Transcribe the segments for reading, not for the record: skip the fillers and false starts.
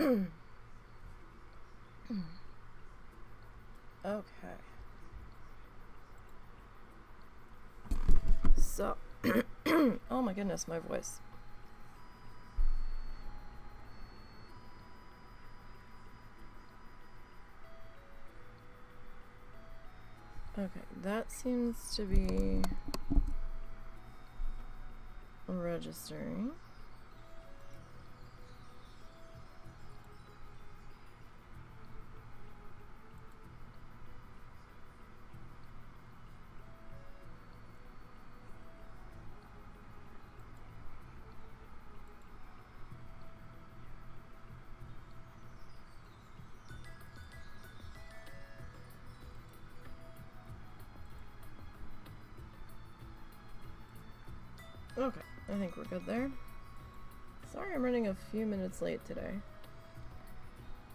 Okay. So, oh my goodness, my voice. Okay, that seems to be registering. Okay, I think we're good there. Sorry I'm running a few minutes late today.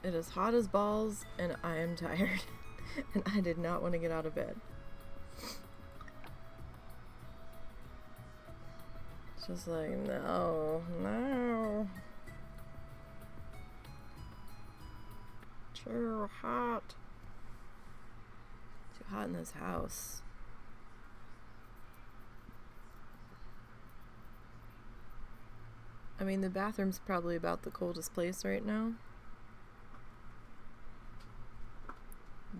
It is hot as balls and I am tired and I did not want to get out of bed. It's just like, no. Too hot. Too hot in this house. I mean, the bathroom's probably about the coldest place right now.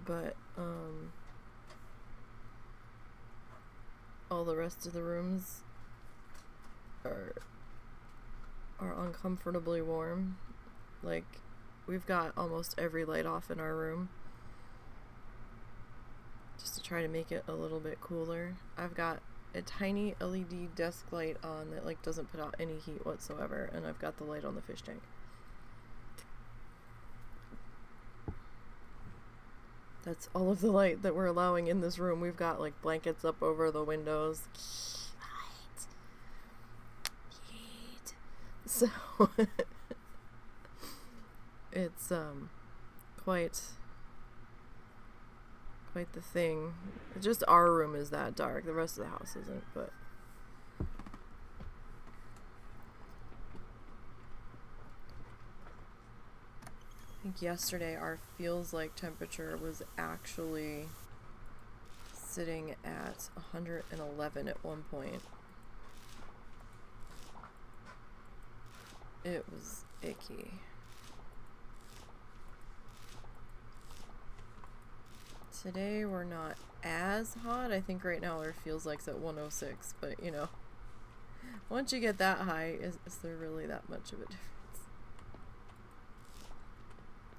But, all the rest of the rooms are uncomfortably warm. Like, we've got almost every light off in our room. Just to try to make it a little bit cooler. I've got a tiny LED desk light on that like doesn't put out any heat whatsoever, and I've got the light on the fish tank. That's all of the light that we're allowing in this room. We've got like blankets up over the windows. Heat. So it's quite the thing. Just our room is that dark. The rest of the house isn't, but I think yesterday our feels like temperature was actually sitting at 111 at one point. It was icky. Today we're not as hot. I think right now our feels like's at 106, but you know, once you get that high, is there really that much of a difference?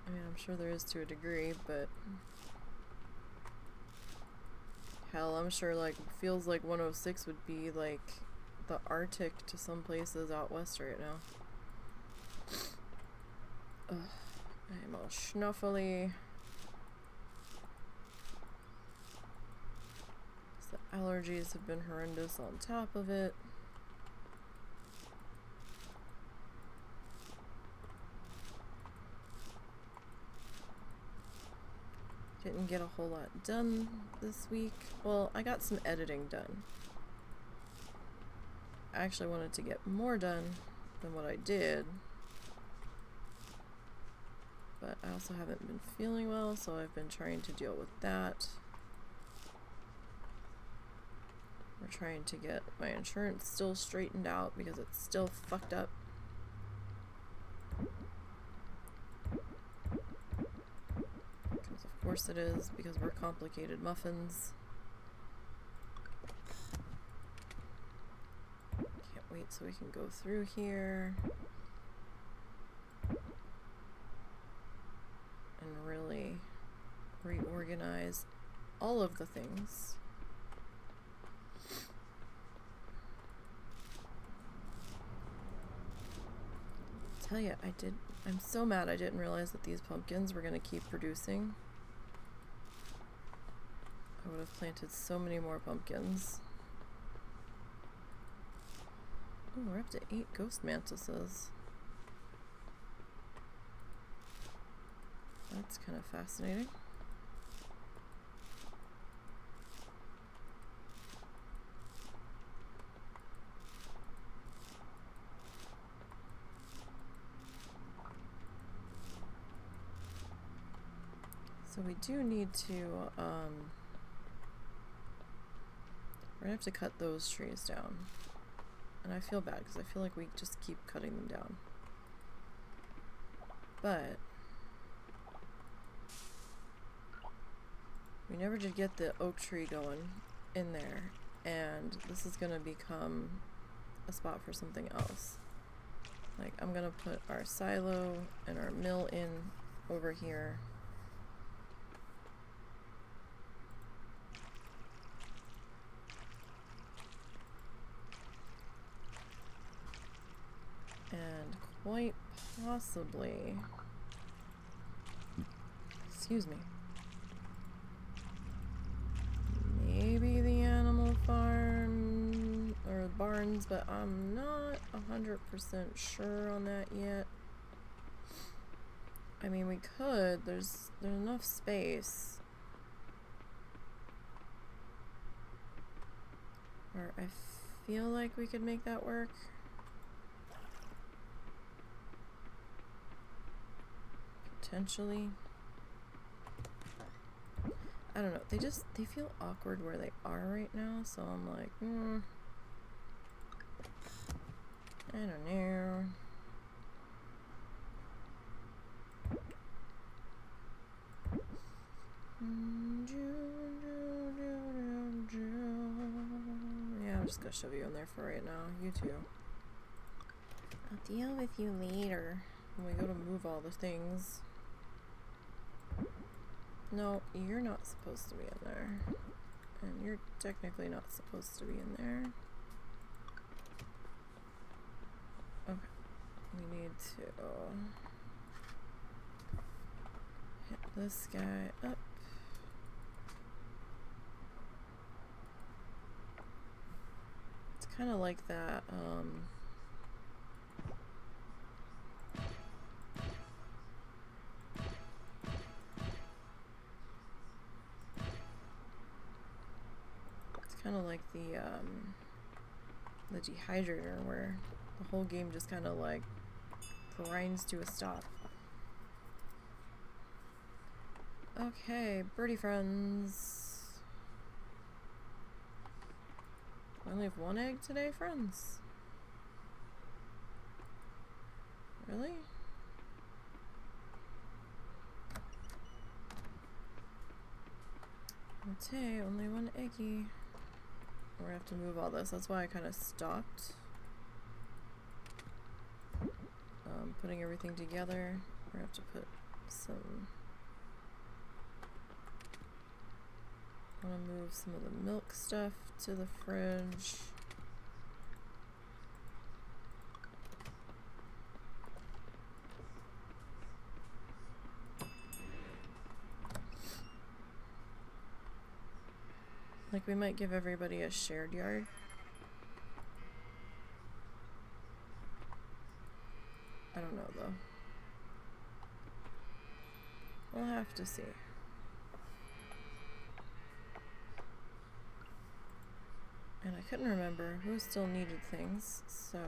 I mean, I'm sure there is to a degree, but hell, I'm sure like feels like 106 would be like the Arctic to some places out west right now. Ugh, I'm all snuffly. The allergies have been horrendous on top of it. Didn't get a whole lot done this week. Well, I got some editing done. I actually wanted to get more done than what I did. But I also haven't been feeling well, so I've been trying to deal with that. We're trying to get my insurance still straightened out because it's still fucked up. Because of course it is, because we're complicated muffins. Can't wait so we can go through here and really reorganize all of the things. Tell you, I'm so mad I didn't realize that these pumpkins were going to keep producing. I would have planted so many more pumpkins. Oh, we're up to 8 ghost mantises. That's kind of fascinating. So we do need to, we're gonna have to cut those trees down. And I feel bad because I feel like we just keep cutting them down. But we never did get the oak tree going in there, and this is gonna become a spot for something else. Like, I'm gonna put our silo and our mill in over here. And quite possibly, excuse me, maybe the animal farm or barns, but I'm not 100% sure on that yet. I mean, we could, there's enough space where I feel like we could make that work. Potentially. I don't know, they feel awkward where they are right now, so I'm like, I don't know. Yeah, I'm just gonna shove you in there for right now. You too. I'll deal with you later when we go to move all the things. No, you're not supposed to be in there. And you're technically not supposed to be in there. Okay. We need to hit this guy up. It's kind of like that, kind of like the dehydrator, where the whole game just kind of like grinds to a stop. Okay, birdie friends. I only have one egg today, friends. Really? Okay, only one eggy. We're gonna have to move all this. That's why I kind of stopped. Putting everything together. We're gonna have to put some. I want to move some of the milk stuff to the fridge. Like, we might give everybody a shared yard. I don't know, though. We'll have to see. And I couldn't remember who still needed things, so...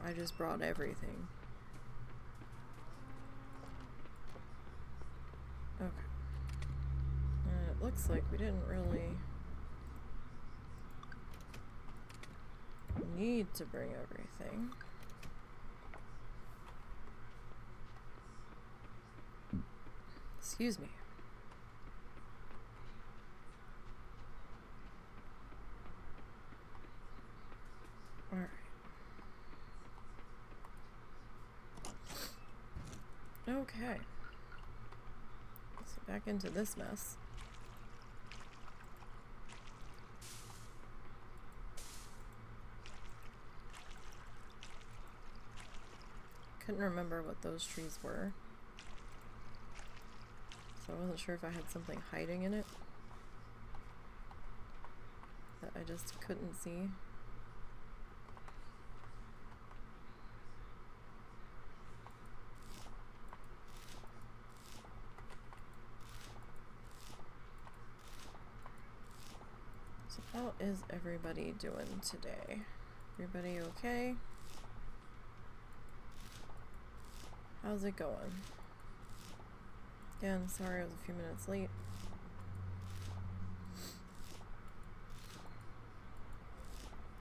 I just brought everything. Okay. And it looks like we didn't really need to bring everything. Excuse me. Alright. Okay. So back into this mess. Couldn't remember what those trees were. So I wasn't sure if I had something hiding in it that I just couldn't see. So how is everybody doing today? Everybody okay? How's it going? Again, sorry I was a few minutes late.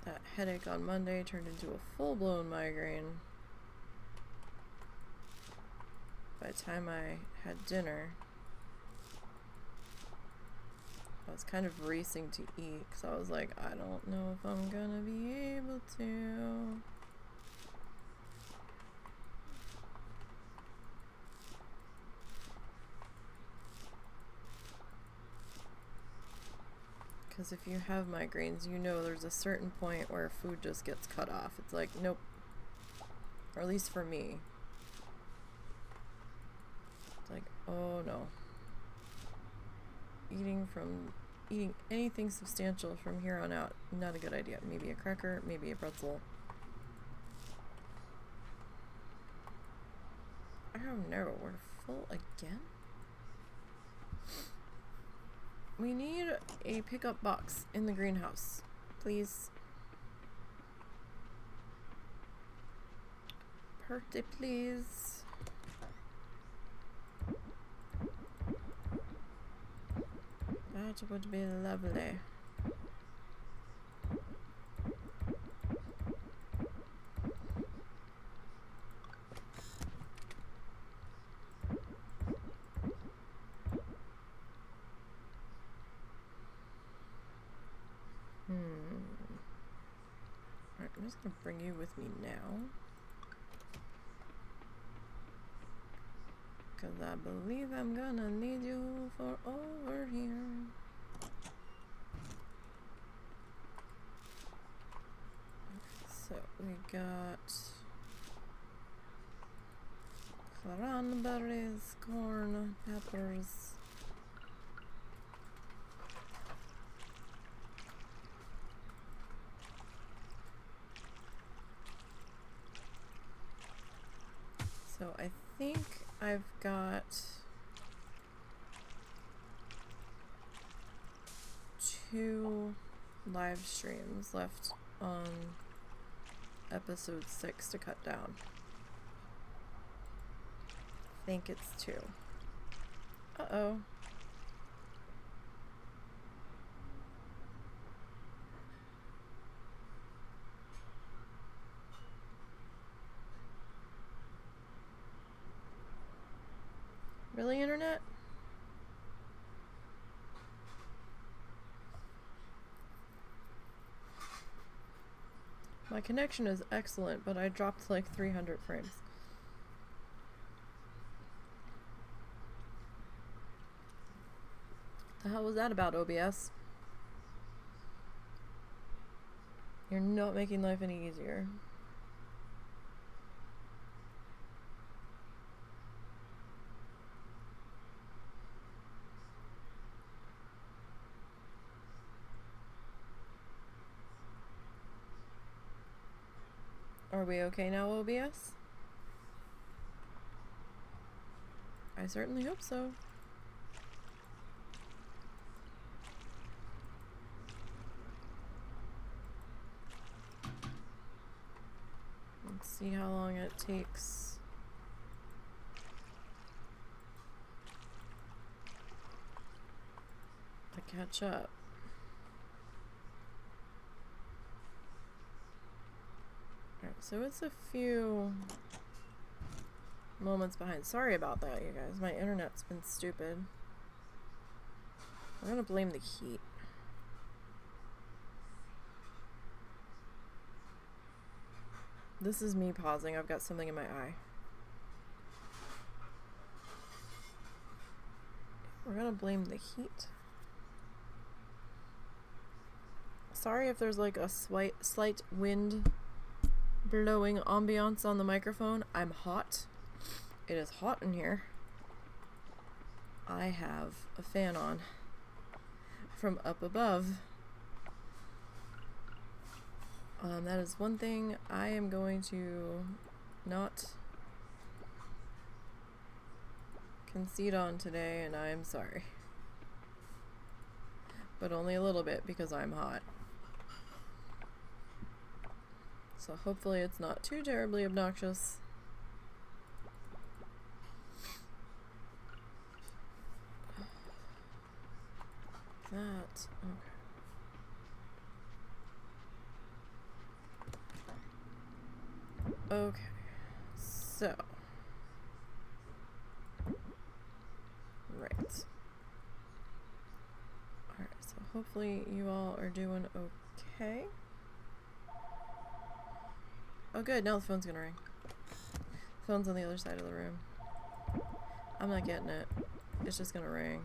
That headache on Monday turned into a full-blown migraine. By the time I had dinner, I was kind of racing to eat because I was like, I don't know if I'm gonna be able to. Because if you have migraines, you know there's a certain point where food just gets cut off. It's like, nope. Or at least for me. It's like, oh no. Eating anything substantial from here on out, not a good idea. Maybe a cracker, maybe a pretzel. Oh no, we're full again? We need a pickup box in the greenhouse, please. Pretty please. That would be lovely. Alright, I'm just gonna bring you with me now. Because I believe I'm gonna need you for over here. So we got cranberries, corn, peppers. So I think I've got 2 live streams left on episode 6 to cut down. I think it's 2. Uh-oh. Really, internet? My connection is excellent, but I dropped like 300 frames. The hell was that about, OBS? You're not making life any easier. Are we okay now, OBS? I certainly hope so. Let's see how long it takes. To catch up. Alright, so it's a few moments behind. Sorry about that, you guys. My internet's been stupid. I'm gonna blame the heat. This is me pausing. I've got something in my eye. We're gonna blame the heat. Sorry if there's like a slight wind blowing ambiance on the microphone. I'm hot. It is hot in here. I have a fan on from up above. That is one thing I am going to not concede on today, and I am sorry. But only a little bit because I'm hot. So hopefully it's not too terribly obnoxious. That, okay. Okay, so. Right. Alright, so hopefully you all are doing okay. Oh good, now the phone's gonna ring. The phone's on the other side of the room. I'm not getting it. It's just gonna ring.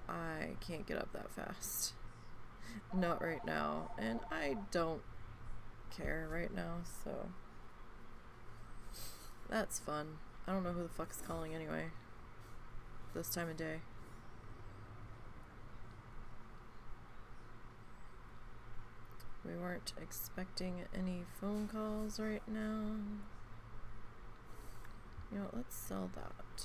I can't get up that fast. Not right now. And I don't care right now, so that's fun. I don't know who the fuck is calling anyway. This time of day. We weren't expecting any phone calls right now. You know what, let's sell that.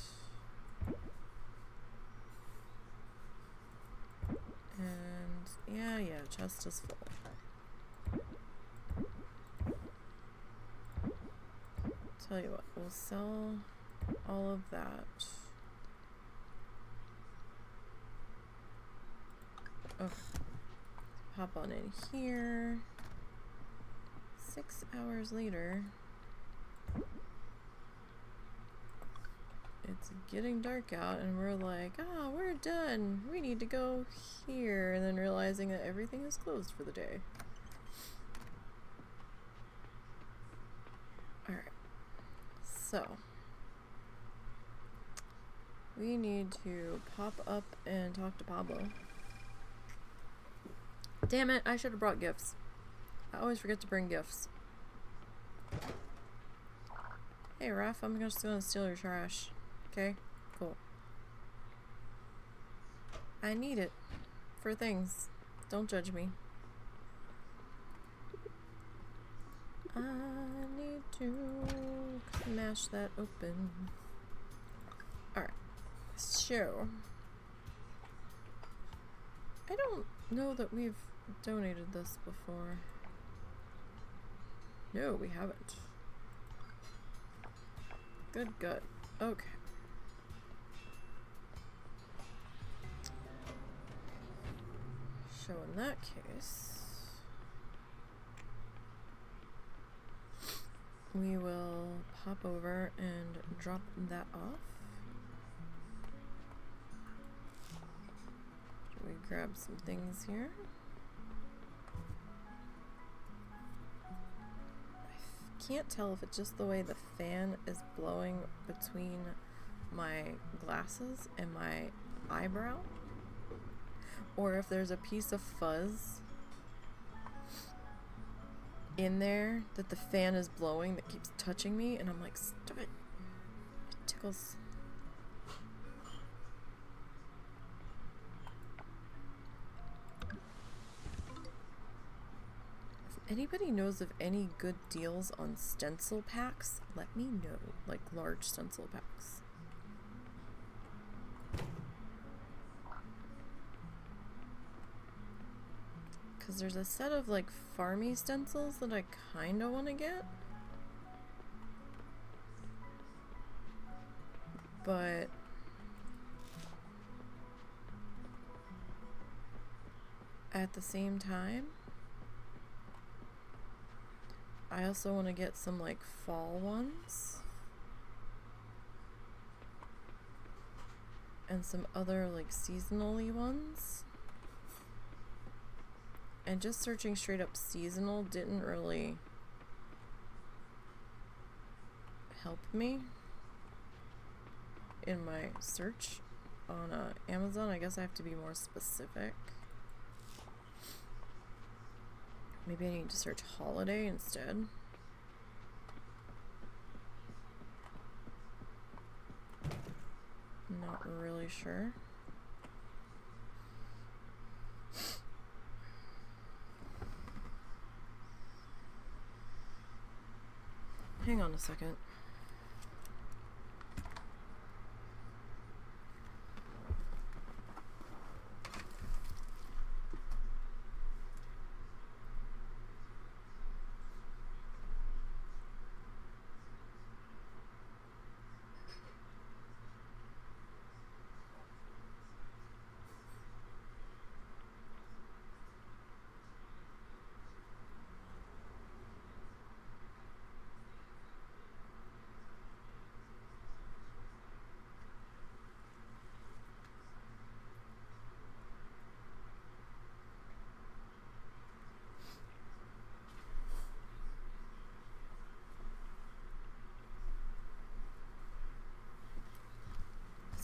And yeah, chest is full. Tell you what, we'll sell all of that. Okay. Hop on in here. 6 hours later. It's getting dark out and we're like, ah, we're done. We need to go here. And then realizing that everything is closed for the day. Alright. So. We need to pop up and talk to Pablo. Damn it, I should have brought gifts. I always forget to bring gifts. Hey, Raph, I'm just gonna steal your trash. Okay, cool. I need it for things. Don't judge me. I need to smash that open. Alright, so I don't know that we've donated this before. No, we haven't. Good. Okay. So in that case, we will pop over and drop that off. We grab some things here. I can't tell if it's just the way the fan is blowing between my glasses and my eyebrow, or if there's a piece of fuzz in there that the fan is blowing that keeps touching me, and I'm like, stop it. It tickles. If anybody knows of any good deals on stencil packs, let me know. Like large stencil packs. Because there's a set of like farmy stencils that I kind of want to get. But at the same time, I also want to get some like fall ones. And some other like seasonally ones. And just searching straight up seasonal didn't really help me in my search on Amazon. I guess I have to be more specific. Maybe I need to search holiday instead. Not really sure. Hang on a second.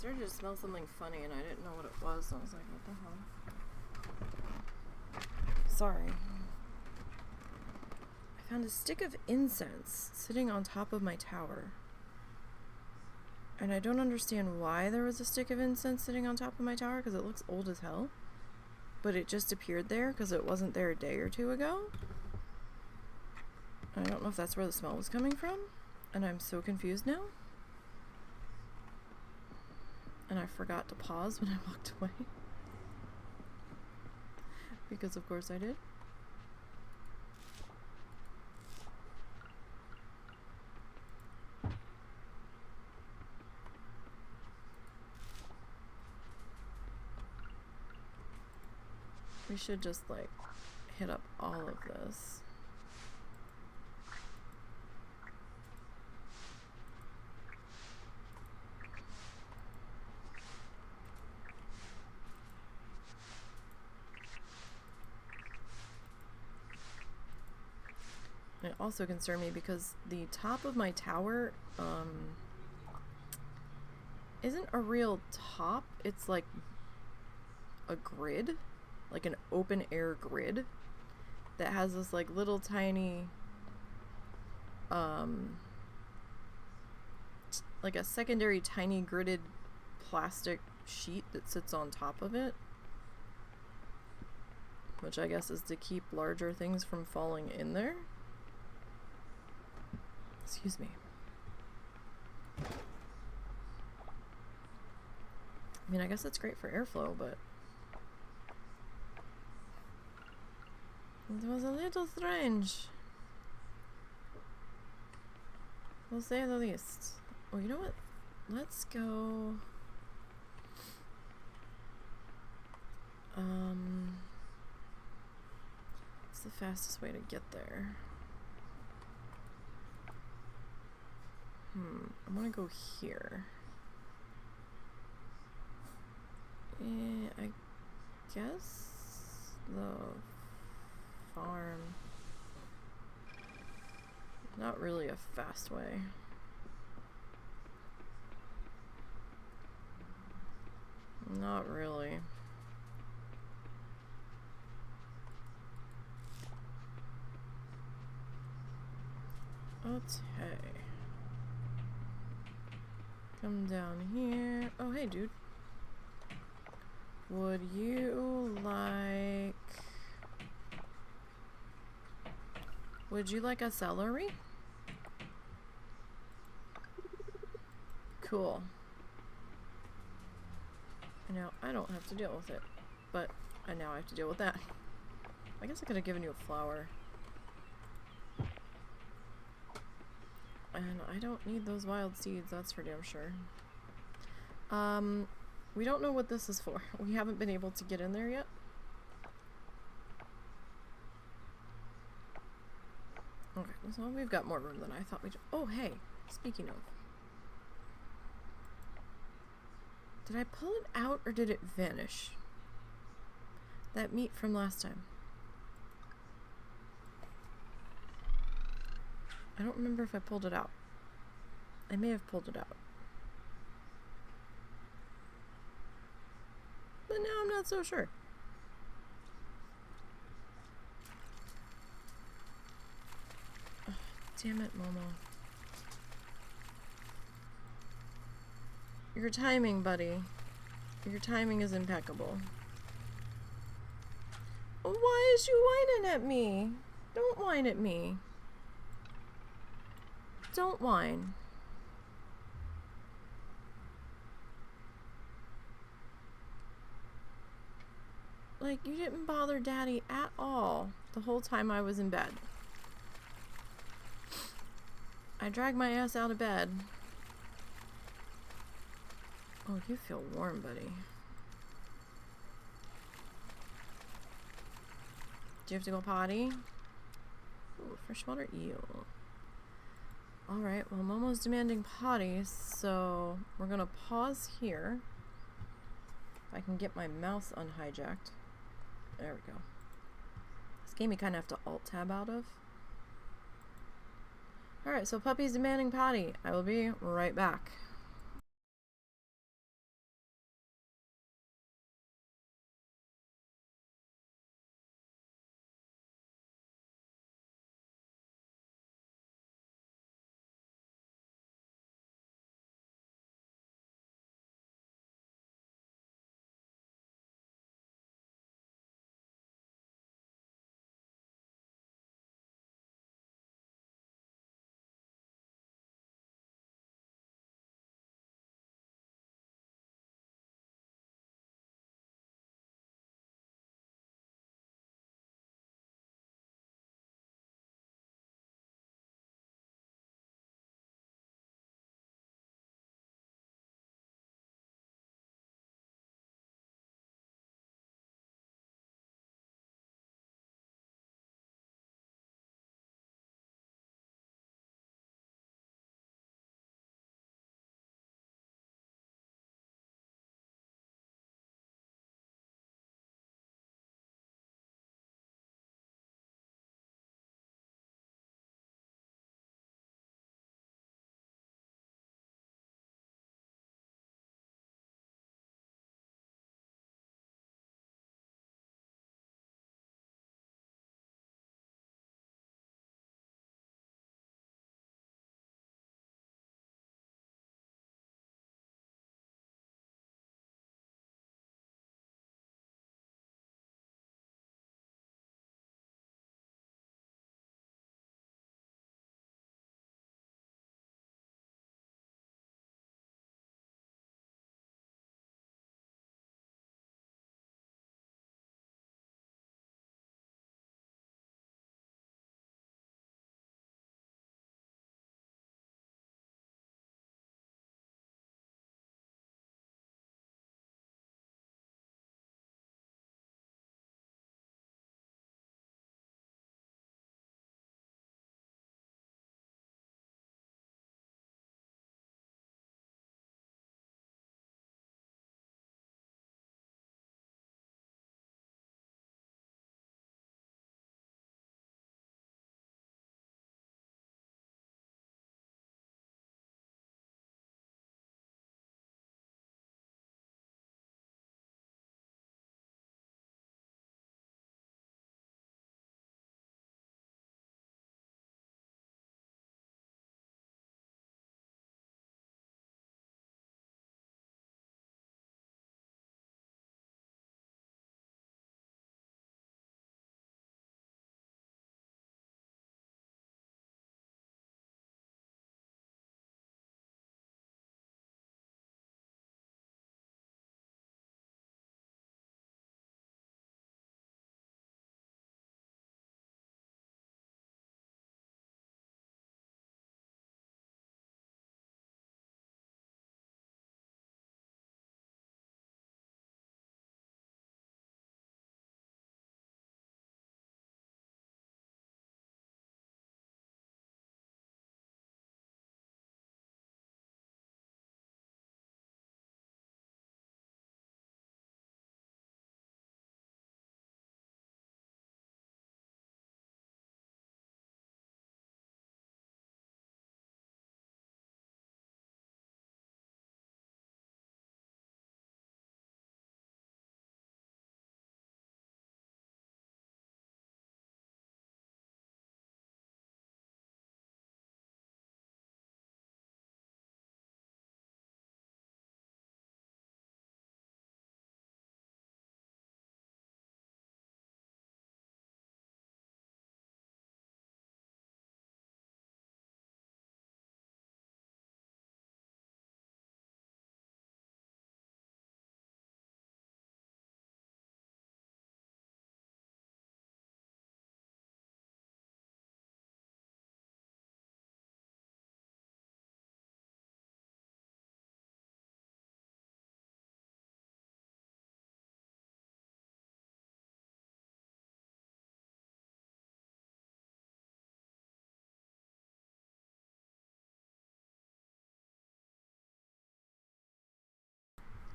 started to smell something funny and I didn't know what it was, so I was like, what the hell? Sorry. I found a stick of incense sitting on top of my tower. And I don't understand why there was a stick of incense sitting on top of my tower, because it looks old as hell. But it just appeared there because it wasn't there a day or two ago. I don't know if that's where the smell was coming from. And I'm so confused now. And I forgot to pause when I walked away. Because of course I did. We should just like hit up all of this. It also concerned me because the top of my tower isn't a real top. It's like a grid, like an open air grid that has this like little tiny like a secondary tiny gridded plastic sheet that sits on top of it, which I guess is to keep larger things from falling in there. Excuse me. I mean, I guess it's great for airflow, but it was a little strange. We'll say the least. Oh, you know what? Let's go. What's the fastest way to get there? I'm gonna go here. I guess the farm. Not really a fast way. Not really. Okay. Come down here. Oh, hey, dude. Would you like... Would you like a celery? Cool. Now, I don't have to deal with it, but I now have to deal with that. I guess I could have given you a flower. And I don't need those wild seeds, that's for damn sure. We don't know what this is for. We haven't been able to get in there yet. Okay, so we've got more room than I thought we'd... Oh, hey, speaking of. Did I pull it out or did it vanish? That meat from last time. I don't remember if I pulled it out. I may have pulled it out. But now I'm not so sure. Oh, damn it, Momo. Your timing, buddy. Your timing is impeccable. Why is you whining at me? Don't whine at me. Don't whine. Like, you didn't bother Daddy at all the whole time I was in bed. I dragged my ass out of bed. Oh, you feel warm, buddy. Do you have to go potty? Ooh, freshwater eel. Alright, well, Momo's demanding potty, so we're gonna pause here. If I can get my mouse unhijacked. There we go. This game you kind of have to alt-tab out of. Alright, so puppy's demanding potty. I will be right back.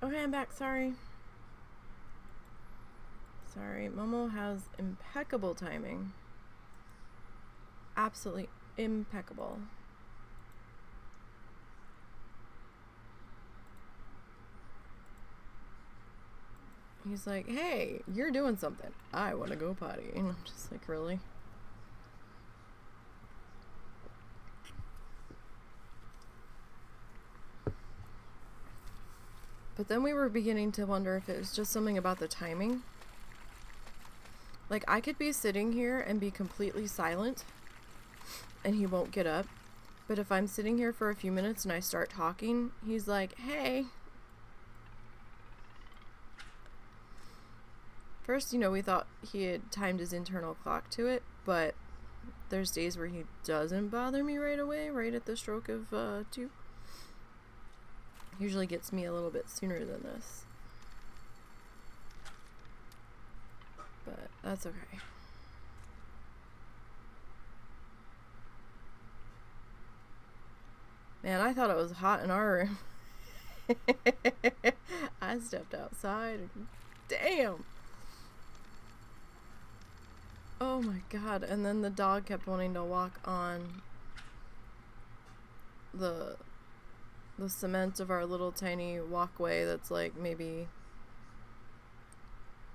Okay, I'm back. Sorry. Sorry. Momo has impeccable timing. Absolutely impeccable. He's like, hey, you're doing something. I want to go potty. And I'm just like, really? But then we were beginning to wonder if it was just something about the timing. Like, I could be sitting here and be completely silent and he won't get up. But if I'm sitting here for a few minutes and I start talking, he's like, hey. First, you know, we thought he had timed his internal clock to it, but there's days where he doesn't bother me right away, right at the stroke of 2. Usually gets me a little bit sooner than this. But that's okay. Man, I thought it was hot in our room. I stepped outside and damn! Oh my god, and then the dog kept wanting to walk on the cement of our little tiny walkway that's like maybe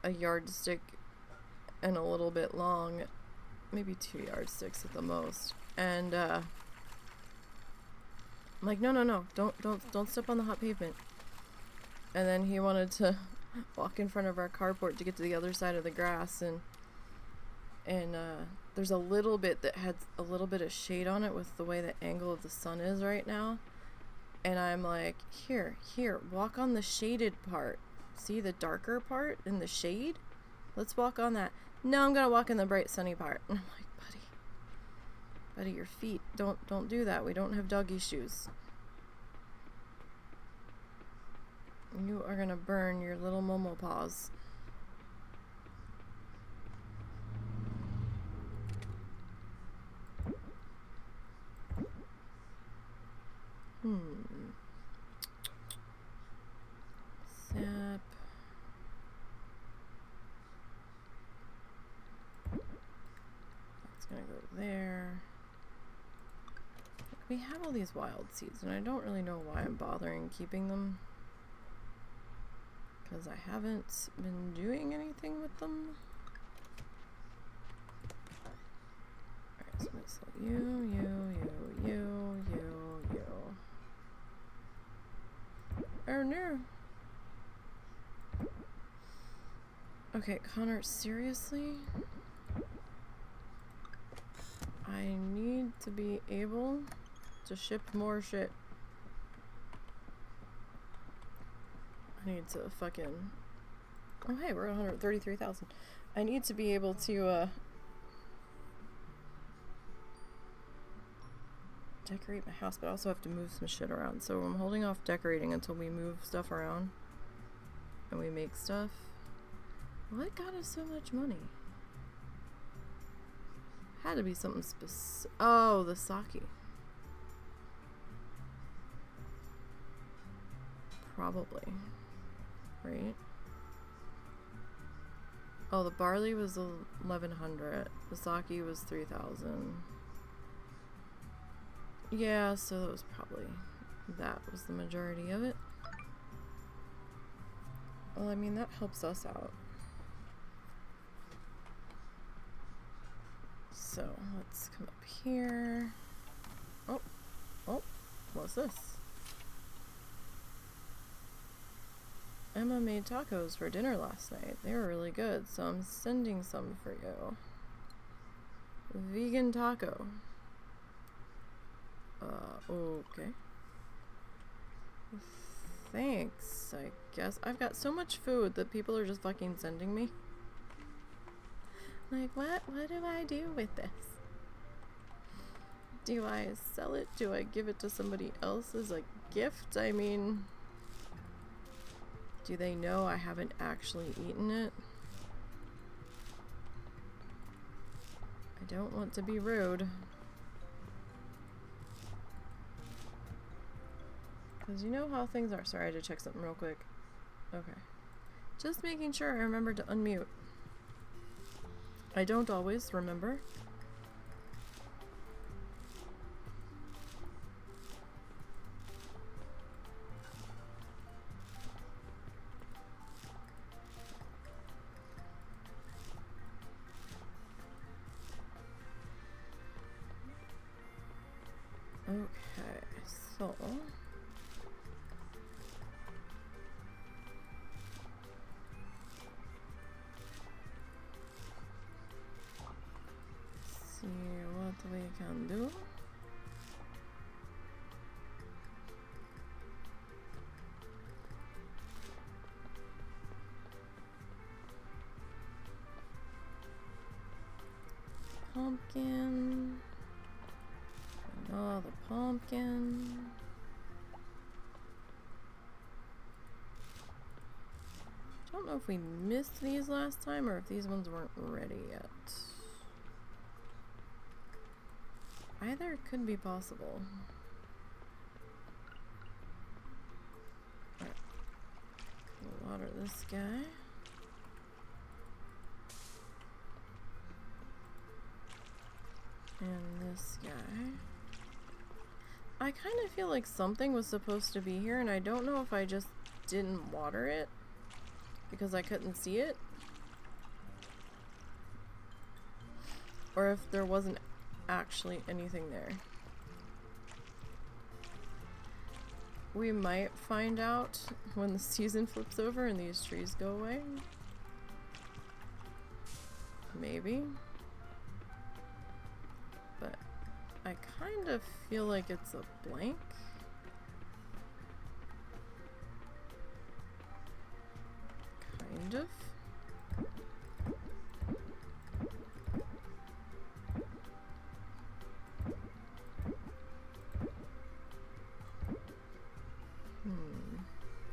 a yardstick and a little bit long, maybe 2 yardsticks at the most. And I'm like, no, don't step on the hot pavement. And then he wanted to walk in front of our carport to get to the other side of the grass, and there's a little bit that has a little bit of shade on it with the way the angle of the sun is right now. And I'm like, here, walk on the shaded part. See the darker part in the shade? Let's walk on that. No, I'm gonna walk in the bright sunny part. And I'm like, buddy, your feet, don't do that. We don't have doggy shoes. You are gonna burn your little Momo paws. Sap. That's gonna go there. We have all these wild seeds, and I don't really know why I'm bothering keeping them. Because I haven't been doing anything with them. Alright, so I'm gonna sell you. Oh no. Okay, Connor, seriously? I need to be able to ship more shit. I need to fucking... Oh hey, we're at 133,000. I need to be able to decorate my house, but I also have to move some shit around. So I'm holding off decorating until we move stuff around and we make stuff. What got us so much money? Had to be something specific. Oh, the sake. Probably. Right? Oh, the barley was 1,100. The sake was 3,000. Yeah, so that was probably... that was the majority of it. Well, I mean, that helps us out. So, let's come up here. Oh, what's this? Emma made tacos for dinner last night. They were really good, so I'm sending some for you. Vegan taco. Okay. Thanks, I guess. I've got so much food that people are just fucking sending me. Like, what do I do with this? Do I sell it? Do I give it to somebody else as a gift? I mean, do they know I haven't actually eaten it? I don't want to be rude. Because you know how things are. Sorry, I had to check something real quick. Okay. Just making sure I remember to unmute. I don't always remember. Okay, so see what we can do. Pumpkin. Another pumpkin. I don't know if we missed these last time or if these ones weren't ready yet. Either could be possible. Alright. We'll water this guy. And this guy. I kind of feel like something was supposed to be here, and I don't know if I just didn't water it because I couldn't see it, or if there wasn't actually anything there. We might find out when the season flips over and these trees go away. Maybe. But I kind of feel like it's a blank. Kind of.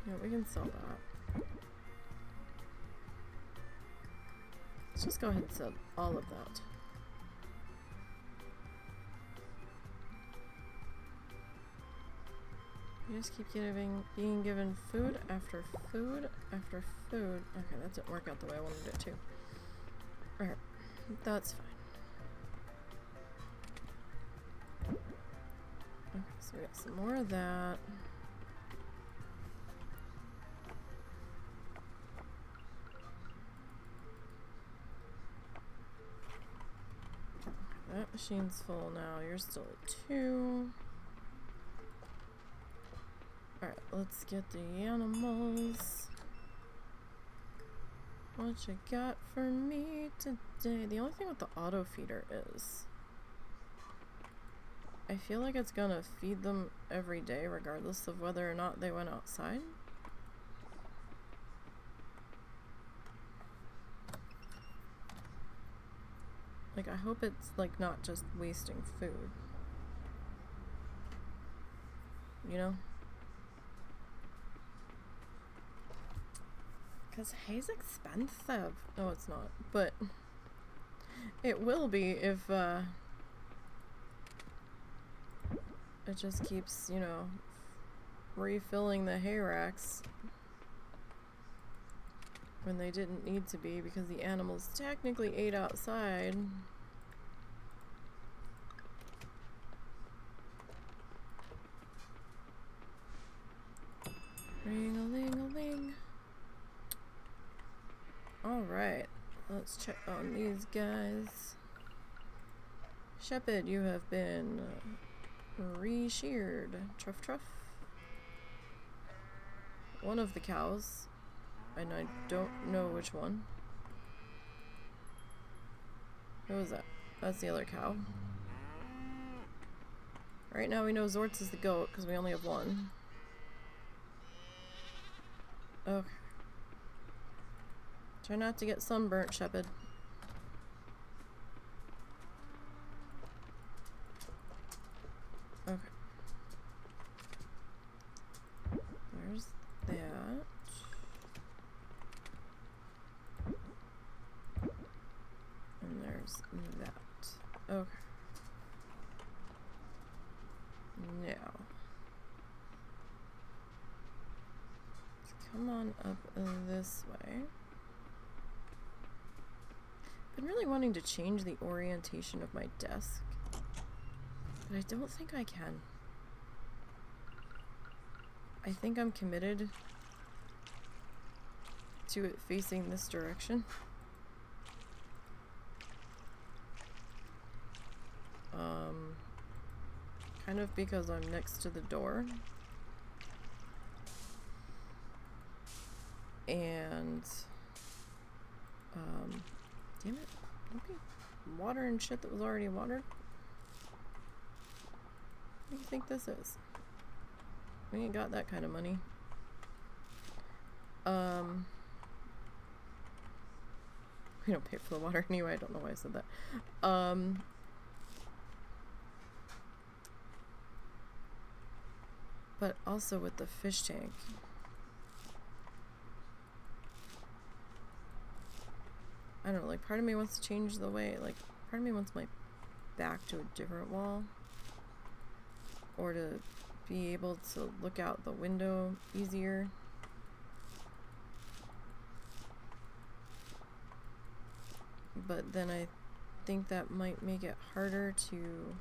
Yeah, we can sell that. Let's just go ahead and sell all of that. You just keep being given food after food after food. Okay, that didn't work out the way I wanted it to. Alright, that's fine. Okay, so we got some more of that. That machine's full now. You're still at 2. Alright, let's get the animals. What you got for me today? The only thing with the auto feeder is I feel like it's gonna feed them every day regardless of whether or not they went outside. Like, I hope it's like not just wasting food. You know? Because hay's expensive. No, it's not. But it will be if it just keeps, you know, refilling the hay racks when they didn't need to be because the animals technically ate outside. Ring-a-ling-a-ling. Alright, let's check on these guys. Shepherd, you have been re-sheared. Truff truff. One of the cows, and I don't know which one. Who is that? That's the other cow. Right now we know Zortz is the goat because we only have one. Okay. Try not to get sunburnt, Shepherd. Okay. There's that. And there's that. Okay. Now. Come on up this way. I've been really wanting to change the orientation of my desk, but I don't think I can. I think I'm committed to it facing this direction. Kind of because I'm next to the door. And, damn it, don't be watering shit that was already watered. What do you think this is? We ain't got that kind of money. We don't pay for the water anyway, I don't know why I said that. But also with the fish tank. I don't know, like part of me wants to change the way, like part of me wants my back to a different wall. Or to be able to look out the window easier. But then I think that might make it harder to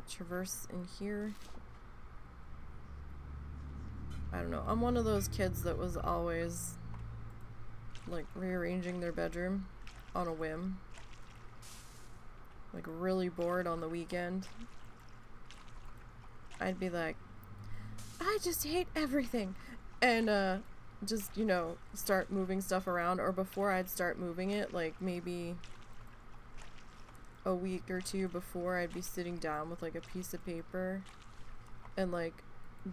traverse in here. I don't know. I'm one of those kids that was always like rearranging their bedroom on a whim. Like really bored on the weekend. I'd be like, I just hate everything. And just, you know, start moving stuff around. Or before I'd start moving it, like maybe a week or two before, I'd be sitting down with like a piece of paper and like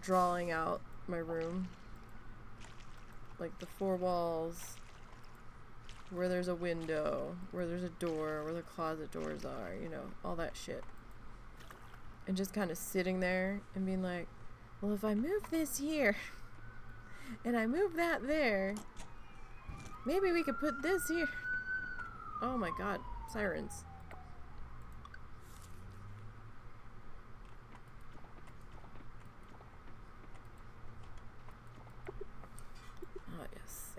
drawing out my room, like the four walls, where there's a window, where there's a door, where the closet doors are, you know, all that shit. And just kind of sitting there and being like, well, if I move this here and I move that there, maybe we could put this here. Oh my god, sirens.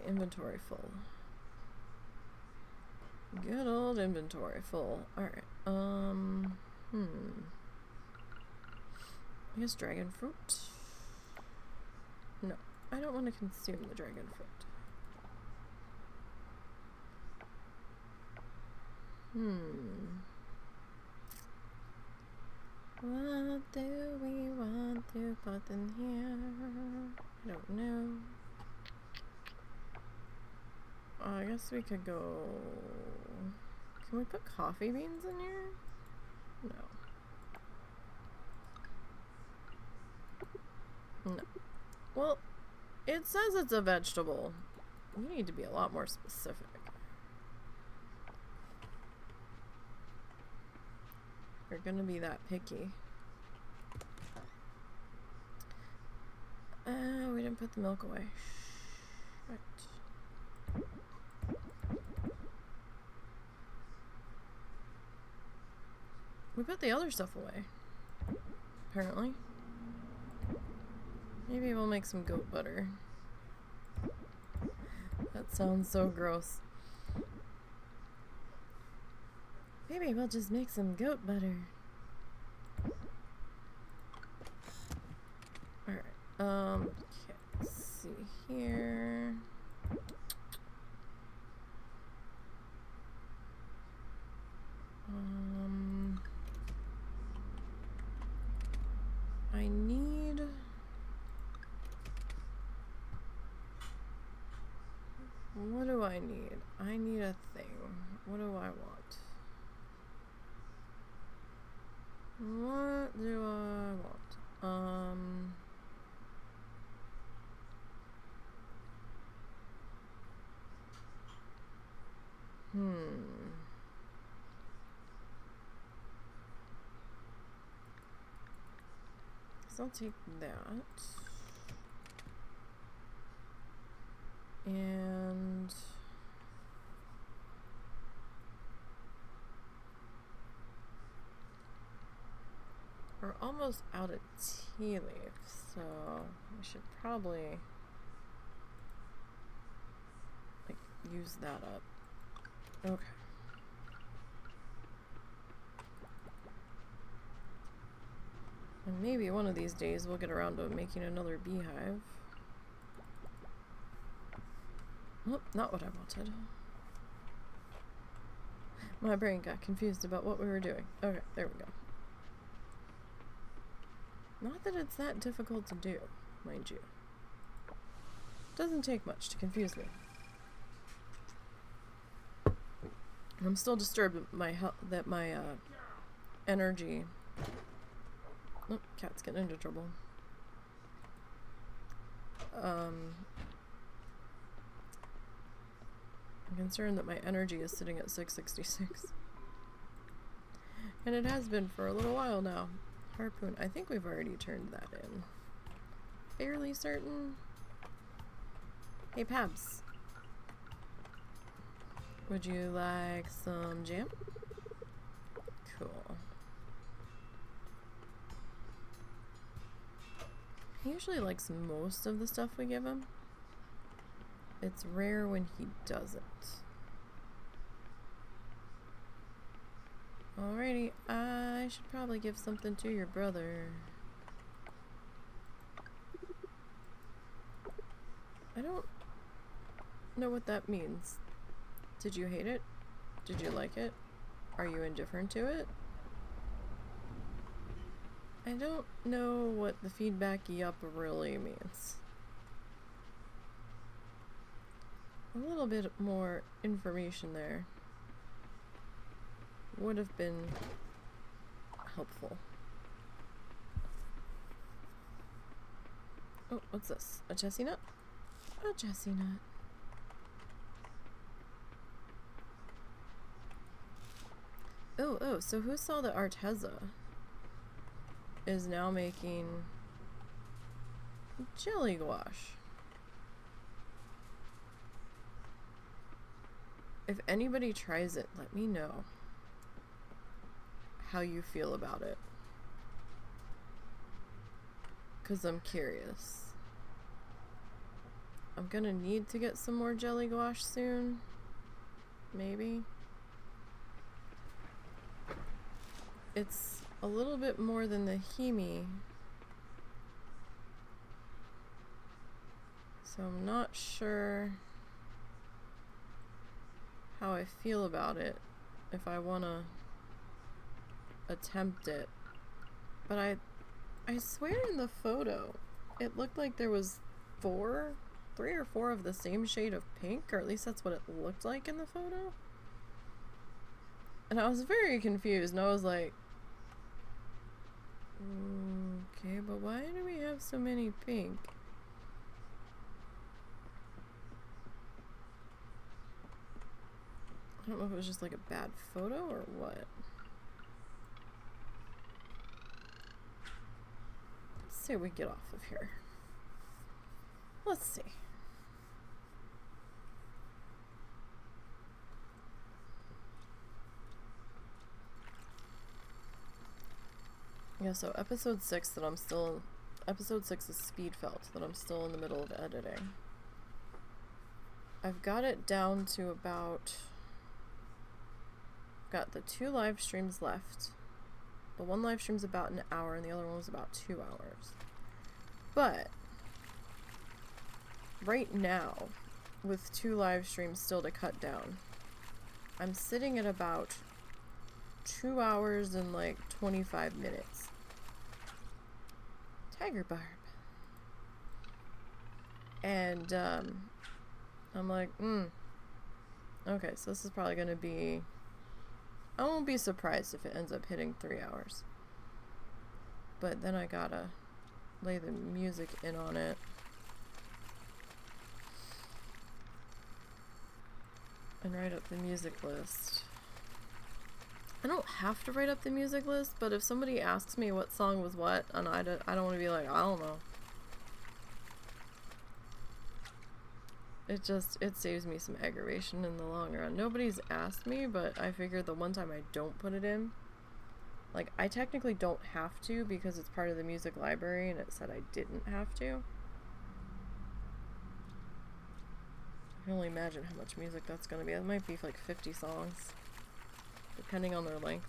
Inventory full. Good old inventory full. Alright. I guess dragon fruit. No, I don't want to consume the dragon fruit. What do we want to put in here? I don't know. I guess we could go... Can we put coffee beans in here? No. No. Well, it says it's a vegetable. You need to be a lot more specific. You're gonna be that picky. We didn't put the milk away. Right. We put the other stuff away, apparently. Maybe we'll make some goat butter. That sounds so gross. Maybe we'll just make some goat butter. Alright, okay, let's see here. I need... What do I need? I need a thing. What do I want? What do I want? So I'll take that. And are almost out of tea leaves, so I should probably like use that up. Okay. And maybe one of these days we'll get around to making another beehive. Oh, not what I wanted. My brain got confused about what we were doing. Okay, there we go. Not that it's that difficult to do, mind you. Doesn't take much to confuse me. I'm still disturbed that my energy. Oh, cat's getting into trouble. I'm concerned that my energy is sitting at 666. And it has been for a little while now. Harpoon. I think we've already turned that in. Fairly certain. Hey, Pabs. Would you like some jam? Cool. He usually likes most of the stuff we give him. It's rare when he doesn't. Alrighty, I should probably give something to your brother. I don't know what that means. Did you hate it? Did you like it? Are you indifferent to it? I don't know what the feedback yup really means. A little bit more information there would have been helpful. Oh, what's this? A Jessie nut? A Jessie nut. Oh, so who saw that Arteza is now making jelly gouache? If anybody tries it, let me know how you feel about it. 'Cause I'm curious. I'm gonna need to get some more jelly gouache soon. Maybe. It's a little bit more than the Himi. So I'm not sure how I feel about it, if I want to attempt it. But I swear in the photo it looked like there was 3 or 4 of the same shade of pink, or at least that's what it looked like in the photo. And I was very confused, and I was like, okay, but why do we have so many pink? I don't know if it was just like a bad photo or what. Let's see what we get off of here. Let's see. Yeah, so episode 6 episode 6 is Speedfelt that I'm still in the middle of editing. I've got it down to about, got the 2 live streams left. The one live stream's about an hour and the other one was about 2 hours. But right now, with 2 live streams still to cut down, I'm sitting at about 2 hours and like 25 minutes. Tiger barb. And I'm like, okay, so this is probably gonna be, I won't be surprised if it ends up hitting 3 hours. But then I gotta lay the music in on it. And write up the music list. I don't have to write up the music list, but if somebody asks me what song was what, and I don't want to be like, I don't know. It saves me some aggravation in the long run. Nobody's asked me, but I figured the one time I don't put it in, Like, I technically don't have to because it's part of the music library and it said I didn't have to. I can only imagine how much music that's going to be. It might be like 50 songs, depending on their length.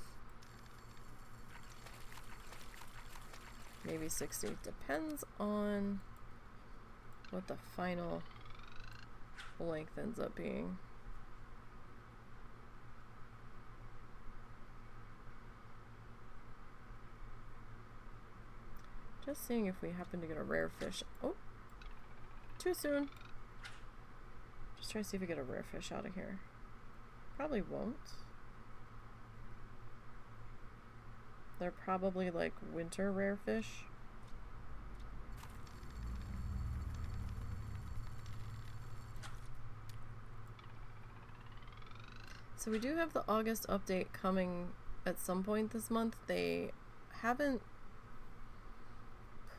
Maybe 60. Depends on what the final length ends up being. Just seeing if we happen to get a rare fish. Oh, too soon. Just try to see if we get a rare fish out of here. Probably won't. They're probably like winter rare fish. So we do have the August update coming at some point this month. They haven't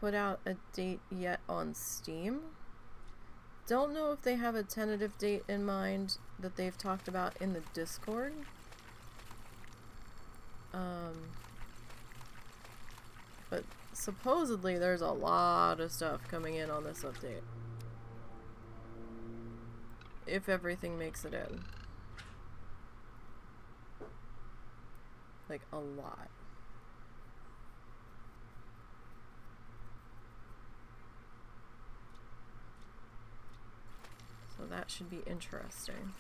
put out a date yet on Steam. Don't know if they have a tentative date in mind that they've talked about in the Discord. But supposedly there's a lot of stuff coming in on this update. If everything makes it in. Like, a lot. So that should be interesting.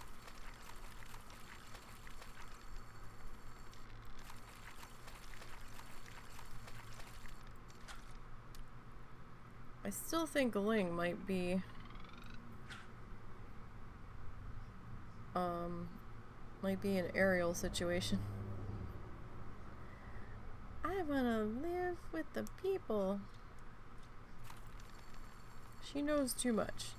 I still think Ling might be an aerial situation. I wanna live with the people. She knows too much.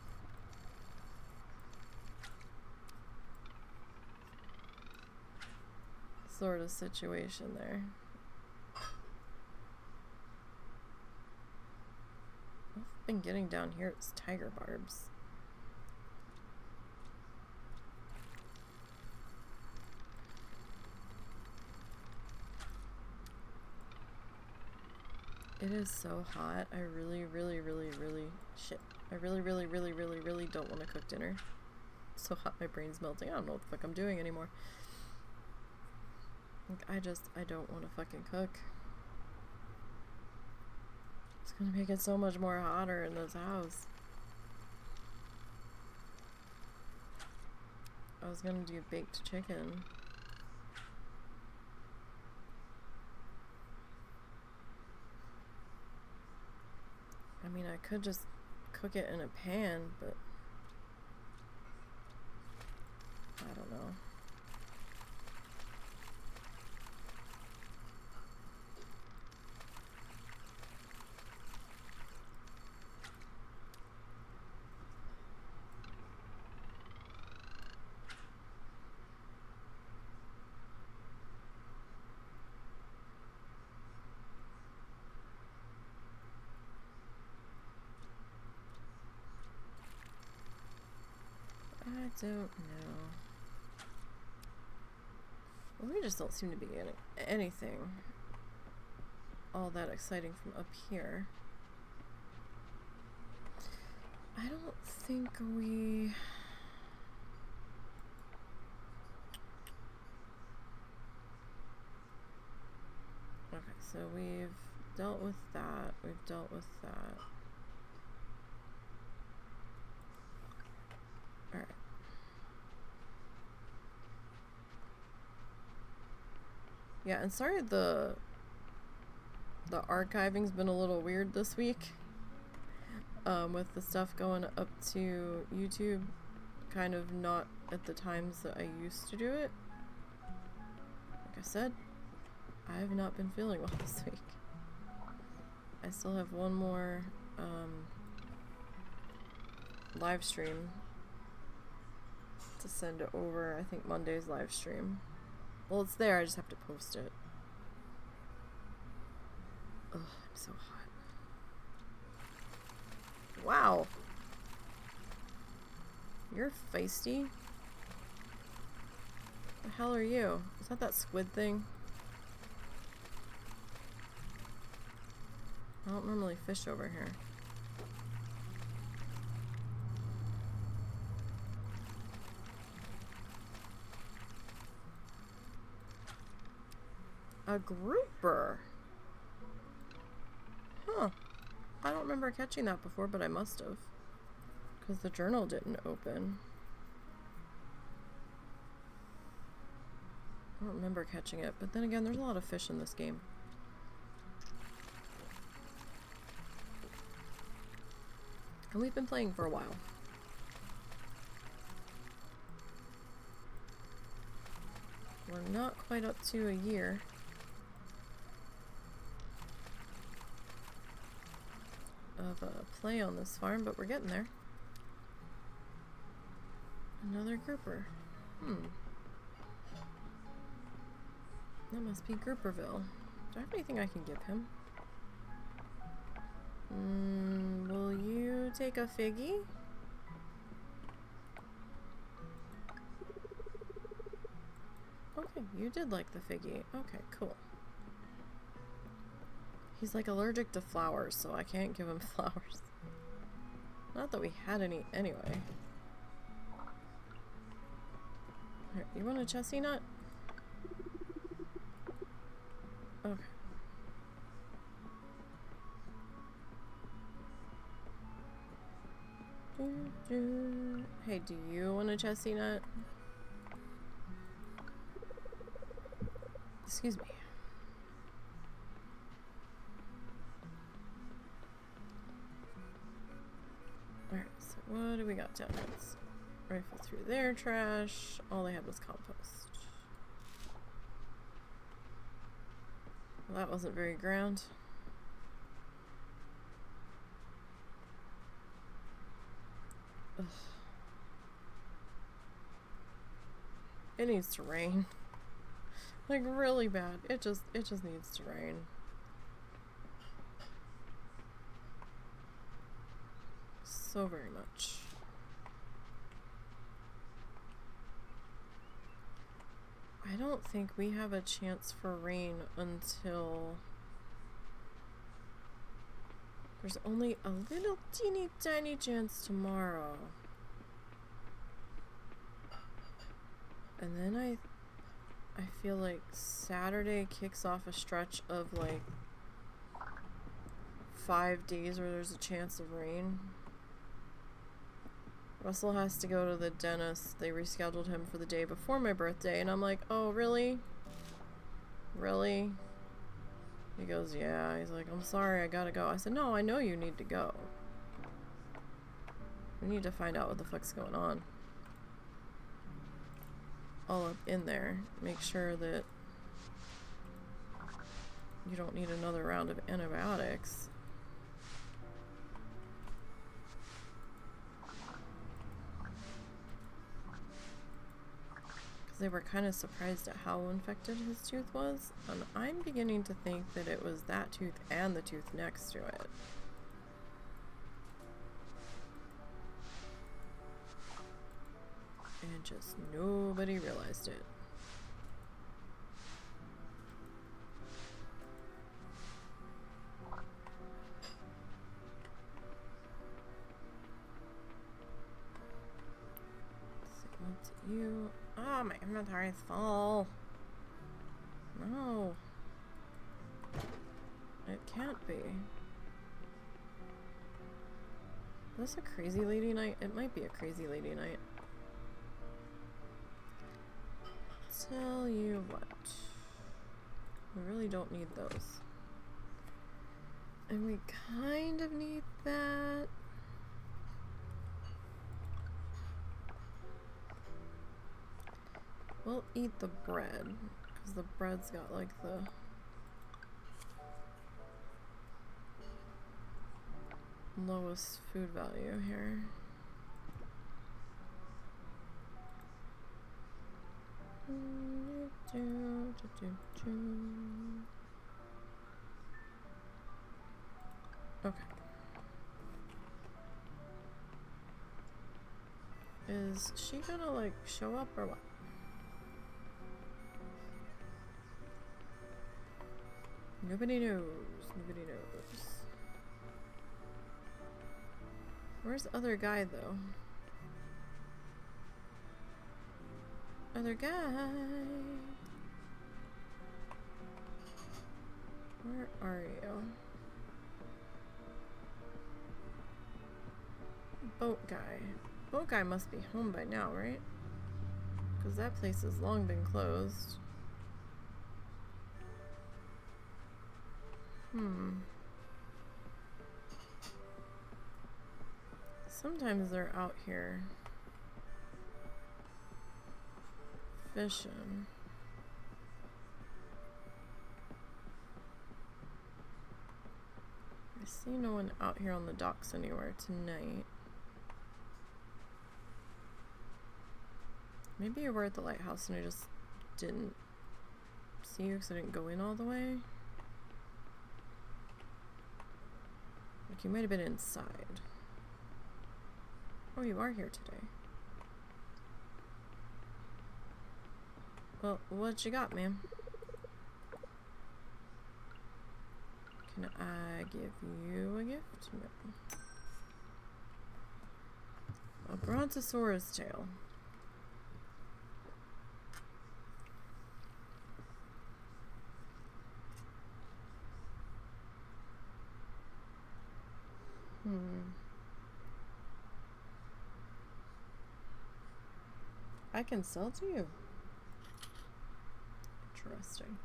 Sort of situation there. What I've been getting down here is tiger barbs. It is so hot. I really don't want to cook dinner. It's so hot my brain's melting. I don't know what the fuck I'm doing anymore. Like, I don't want to fucking cook. It's gonna make it so much more hotter in this house. I was gonna do baked chicken. I mean, I could just cook it in a pan, but I don't know. I don't know. Well, we just don't seem to be getting anything all that exciting from up here. I don't think we... Okay, so we've dealt with that. We've dealt with that. Alright. Yeah, and sorry the archiving's been a little weird this week. With the stuff going up to YouTube, kind of not at the times that I used to do it. Like I said, I have not been feeling well this week. I still have one more live stream to send it over. I think Monday's live stream. Well, it's there, I just have to post it. Ugh, I'm so hot. Wow. You're feisty. The hell are you? Is that squid thing? don't normally fish over here. A grouper. Huh. I don't remember catching that before, but I must have. Because the journal didn't open. I don't remember catching it, but then again, there's a lot of fish in this game. And we've been playing for a while. We're not quite up to a year. Of play on this farm, but we're getting there. Another grouper. That must be Grouperville. Do I have anything I can give him? Will you take a figgy? Okay, you did like the figgy. Okay, cool. He's like allergic to flowers, so I can't give him flowers. Not that we had any anyway. Here, you want a chesty nut? Okay. Hey, do you want a chesty nut? Excuse me. Alright, so what do we got down here? Let's rifle through their trash. All they had was compost. Well, that wasn't very ground. Ugh. It needs to rain. Like really bad. It just needs to rain. So very much. I don't think we have a chance for rain until there's only a little teeny tiny chance tomorrow. And then I feel like Saturday kicks off a stretch of like 5 days where there's a chance of rain. Russell has to go to the dentist. They rescheduled him for the day before my birthday, and I'm like, oh, really? Really? He goes, yeah. He's like, I'm sorry, I gotta go. I said, no, I know you need to go. We need to find out what the fuck's going on. All up in there. Make sure that you don't need another round of antibiotics. They were kind of surprised at how infected his tooth was, and I'm beginning to think that it was that tooth and the tooth next to it. And just nobody realized it. So what's you? Oh, my inventory is full. No. It can't be. Is this a crazy lady night? It might be a crazy lady night. Tell you what. We really don't need those. And we kind of need that. We'll eat the bread, because the bread's got like the lowest food value here. Okay. Is she gonna like show up or what? Nobody knows. Nobody knows. Where's the other guy, though? Other guy! Where are you? Boat guy. Boat guy must be home by now, right? Because that place has long been closed. Sometimes they're out here fishing. I see no one out here on the docks anywhere tonight. Maybe you were at the lighthouse and I just didn't see you because I didn't go in all the way. Like you might have been inside. Oh, you are here today. Well, what you got, ma'am? Can I give you a gift? No. A brontosaurus tail. I can sell to you. Interesting.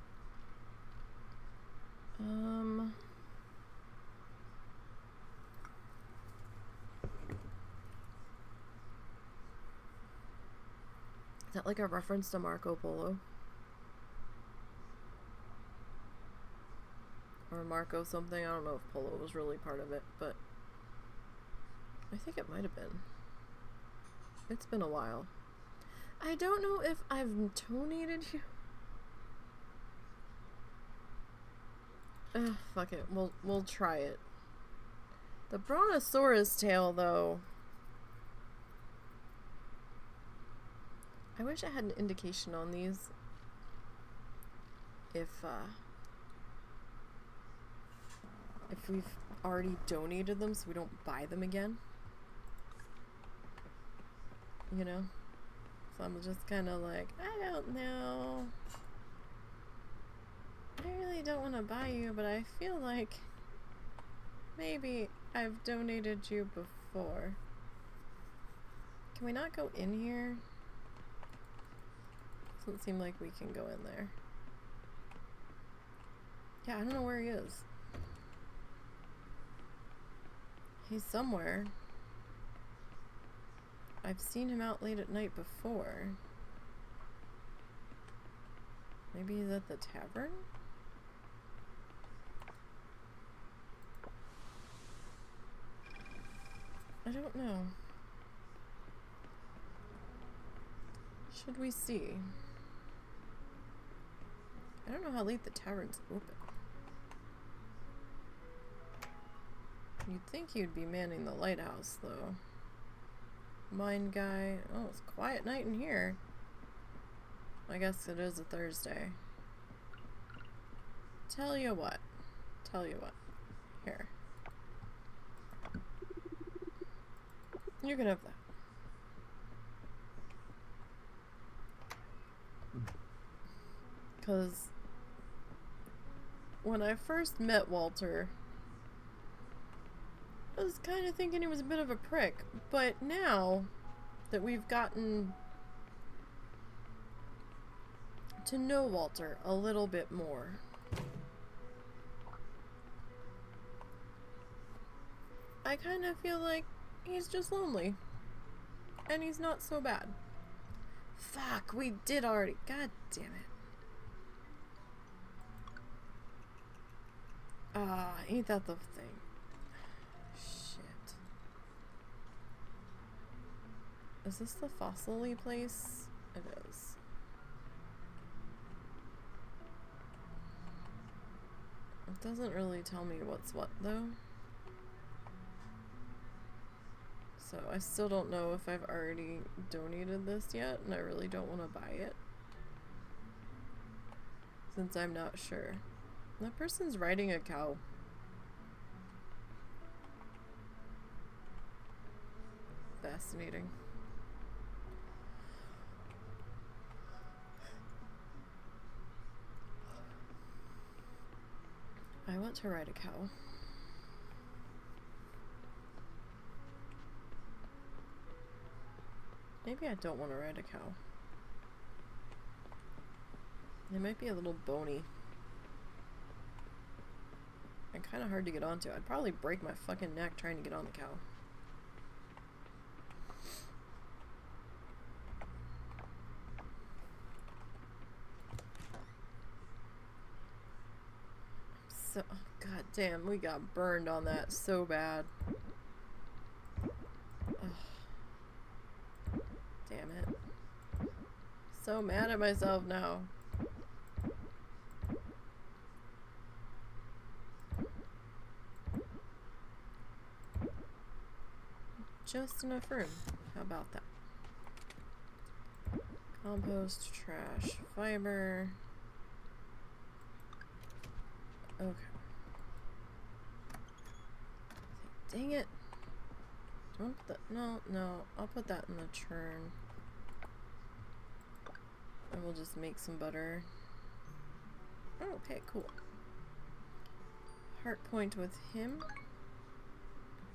Is that like a reference to Marco Polo? Or Marco something? I don't know if Polo was really part of it, but I think it might have been. It's been a while. I don't know if I've donated you. Ugh, fuck it. We'll try it. The brontosaurus tail, though. I wish I had an indication on these. If we've already donated them so we don't buy them again. You know? So I'm just kind of like, I don't know. I really don't want to buy you, but I feel like maybe I've donated you before. Can we not go in here? Doesn't seem like we can go in there. Yeah, I don't know where he is. He's somewhere. I've seen him out late at night before. Maybe he's at the tavern? I don't know. Should we see? I don't know how late the tavern's open. You'd think you'd be manning the lighthouse, though. Mine guy. Oh, it's a quiet night in here. I guess it is a Thursday. Tell you what. Here. You can have that. Because when I first met Walter, I was kind of thinking he was a bit of a prick, but now that we've gotten to know Walter a little bit more, I kind of feel like he's just lonely, and he's not so bad. Fuck, we did already. God damn it. Ain't that the thing? Is this the fossil-y place? It is. It doesn't really tell me what's what, though. So I still don't know if I've already donated this yet, and I really don't want to buy it. Since I'm not sure. That person's riding a cow. fascinating. I want to ride a cow. Maybe I don't want to ride a cow. They might be a little bony. And kind of hard to get onto. I'd probably break my fucking neck trying to get on the cow. So, oh, god damn, we got burned on that so bad. Ugh. Damn it. So mad at myself now. Just enough room. How about that? Compost, trash, fiber. Okay. Dang it. Don't put that. No. I'll put that in the churn. And we'll just make some butter. Oh, okay, cool. Heart point with him.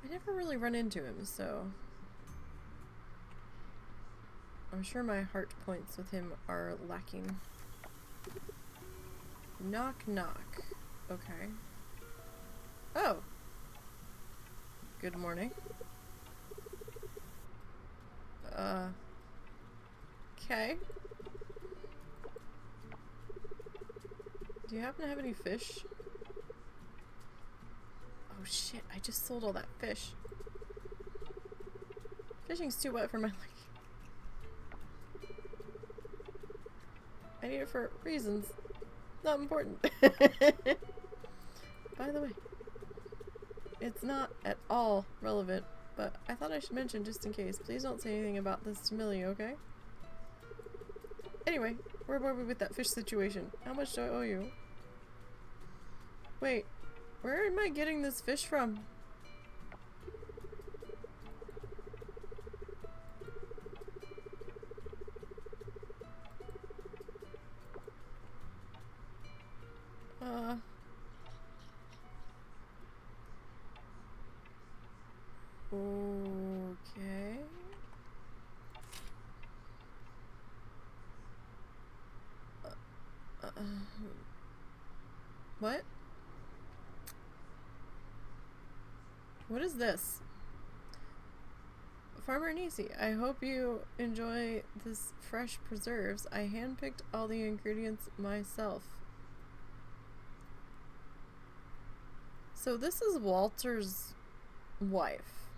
I never really run into him, so I'm sure my heart points with him are lacking. Knock, knock. Okay. Oh! Good morning. Okay. Do you happen to have any fish? Oh shit, I just sold all that fish. Fishing's too wet for my liking. I need it for reasons not important. By the way, it's not at all relevant, but I thought I should mention just in case. Please don't say anything about this to Millie, okay? Anyway, where were we with that fish situation? How much do I owe you? Wait, where am I getting this fish from? Okay. What? What is this? Farmer Nisey, I hope you enjoy this fresh preserves. I handpicked all the ingredients myself. So this is Walter's wife.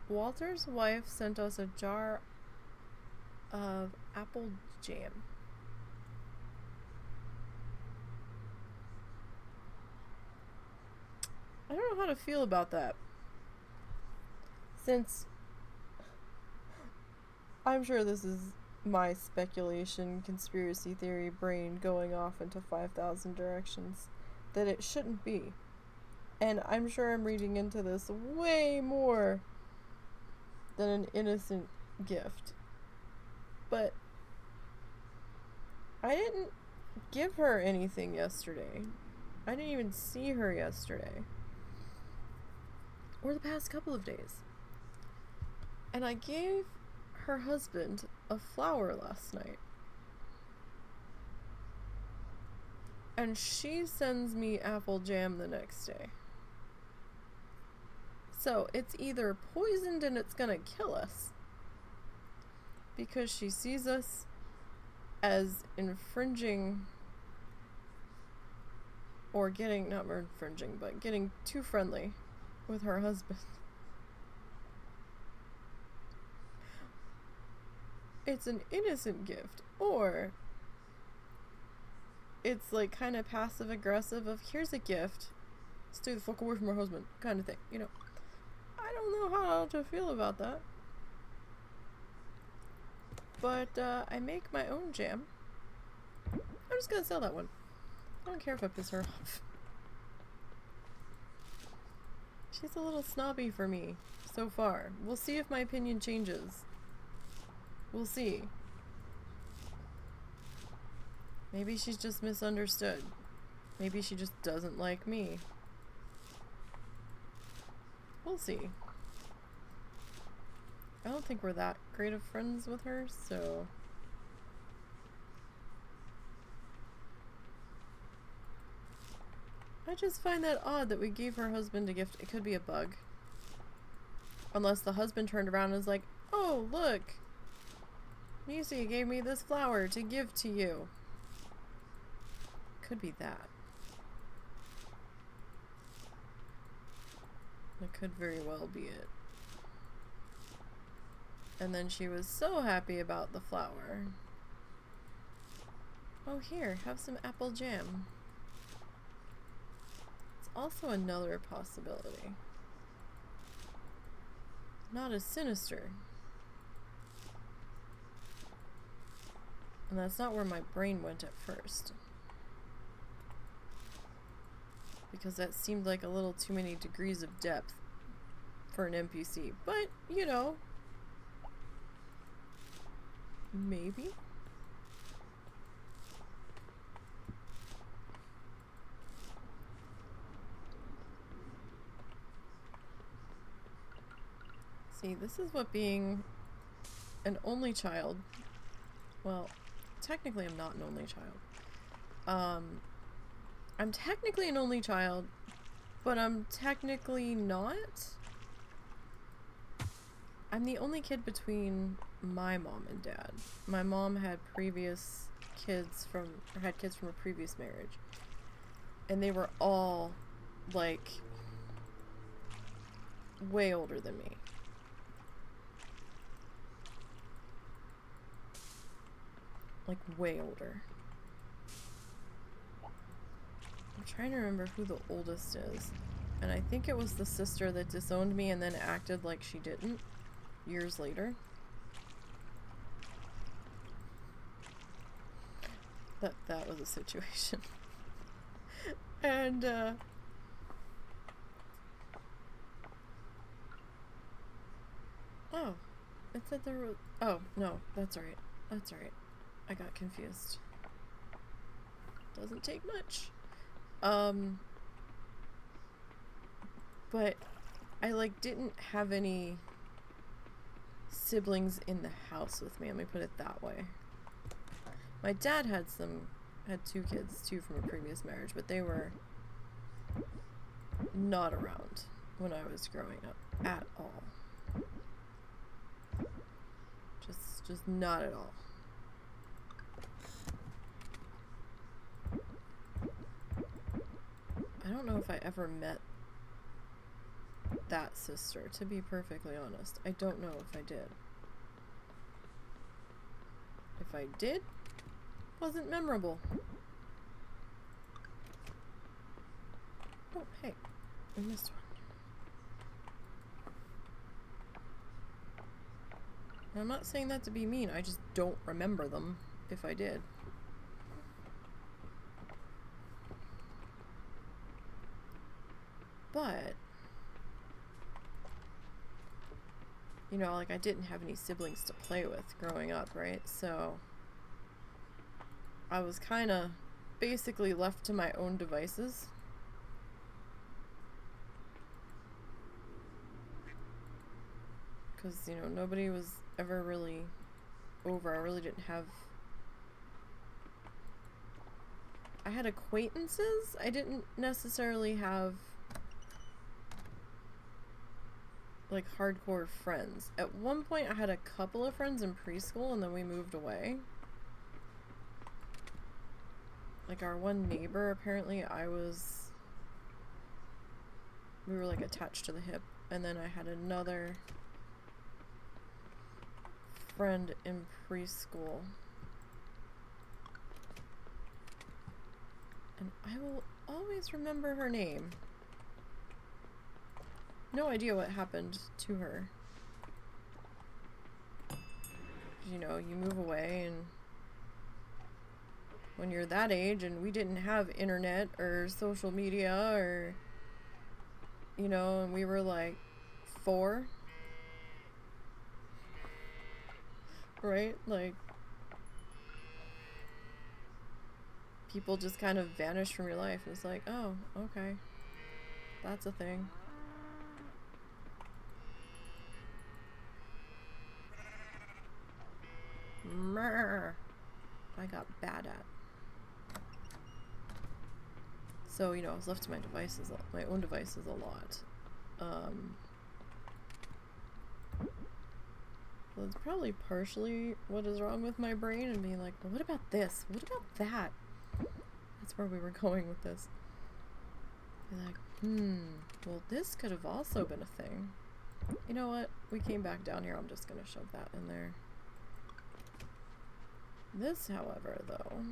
Walter's wife sent us a jar of apple jam. I don't know how to feel about that. Since I'm sure this is my speculation, conspiracy theory brain going off into 5,000 directions, that it shouldn't be. And I'm sure I'm reading into this way more than an innocent gift. But I didn't give her anything yesterday. I didn't even see her yesterday. Or the past couple of days. And I gave her husband a flower last night. And she sends me apple jam the next day. So it's either poisoned and it's gonna kill us because she sees us as infringing or getting, not infringing, but getting too friendly with her husband. It's an innocent gift, or it's like kind of passive aggressive of here's a gift, stay the fuck away from her husband kind of thing, you know. I don't know how to feel about that. But I make my own jam. I'm just gonna sell that one. I don't care if I piss her off. She's a little snobby for me so far. We'll see if my opinion changes. We'll see. Maybe she's just misunderstood. Maybe she just doesn't like me. We'll see. I don't think we're that great of friends with her, so... I just find that odd that we gave her husband a gift. It could be a bug. Unless the husband turned around and was like, oh, look! Nisey gave me this flower to give to you. Could be that. It could very well be it. And then she was so happy about the flower. Oh, here, have some apple jam. It's also another possibility. Not as sinister. And that's not where my brain went at first. Because that seemed like a little too many degrees of depth for an NPC. But, you know, maybe? See, this is what being an only child... Well, technically I'm not an only child. I'm technically an only child, but I'm technically not. I'm the only kid between my mom and dad. My mom had kids from a previous marriage. And they were all, like, way older than me. Like, way older. I'm trying to remember who the oldest is. And I think it was the sister that disowned me and then acted like she didn't years later. That was a situation. And, oh. It said there was... Oh, no. That's alright. That's alright. I got confused. Doesn't take much. But I, like, didn't have any siblings in the house with me. Let me put it that way. My dad had two kids, too, from a previous marriage, but they were not around when I was growing up at all. Just not at all. I don't know if I ever met that sister, to be perfectly honest. I don't know if I did. If I did, wasn't memorable. Oh, hey, I missed one. I'm not saying that to be mean, I just don't remember them if I did. But, you know, like, I didn't have any siblings to play with growing up, right? So I was kind of basically left to my own devices. Because, you know, nobody was ever really over. I really didn't have... I had acquaintances. I didn't necessarily have, like, hardcore friends. At one point I had a couple of friends in preschool and then we moved away. Like, our one neighbor, apparently we were, like, attached to the hip. And then I had another friend in preschool. And I will always remember her name. No idea what happened to her. You know, you move away and when you're that age and we didn't have internet or social media or, you know, and we were like 4. Right? Like, people just kind of vanish from your life. It's like, oh, okay. That's a thing. Murr. I got bad at. So, you know, I was left to my devices, my own devices a lot. Well, it's probably partially what is wrong with my brain and being like, well, what about this? What about that? That's where we were going with this. Be like, well, this could have also been a thing. You know what? We came back down here. I'm just going to shove that in there. This, however, though...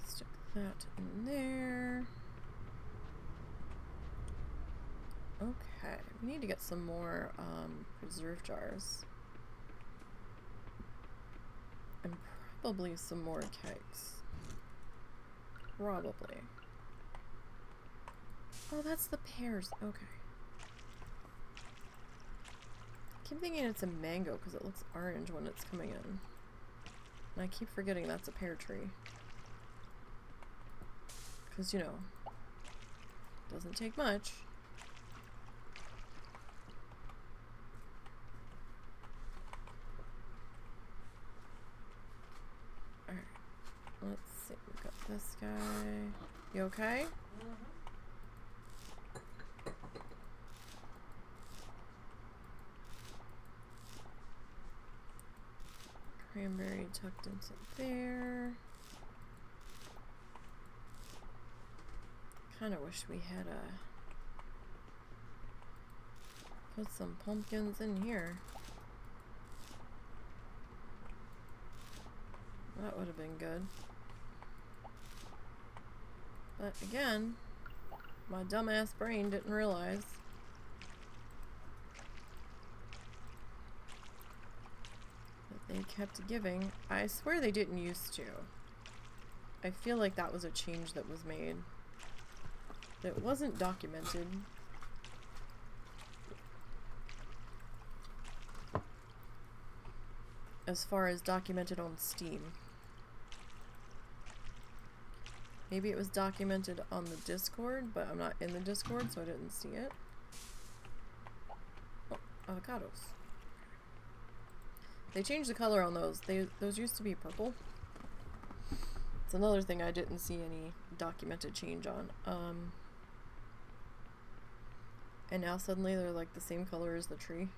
Stick that in there. Okay, we need to get some more preserve jars. And probably some more kegs. Probably. Oh, that's the pears. Okay. I keep thinking it's a mango because it looks orange when it's coming in. And I keep forgetting that's a pear tree. Because, you know, doesn't take much. Alright. Let's see. We've got this guy. You okay? Cranberry tucked into there. Kind of wish we had put some pumpkins in here. That would have been good. But again, my dumbass brain didn't realize that they kept giving. I swear they didn't used to. I feel like that was a change that was made. That wasn't documented. As far as documented on Steam. Maybe it was documented on the Discord, but I'm not in the Discord, so I didn't see it. Oh, avocados. They changed the color on those. Those used to be purple. It's another thing I didn't see any documented change on. And now suddenly they're like the same color as the tree.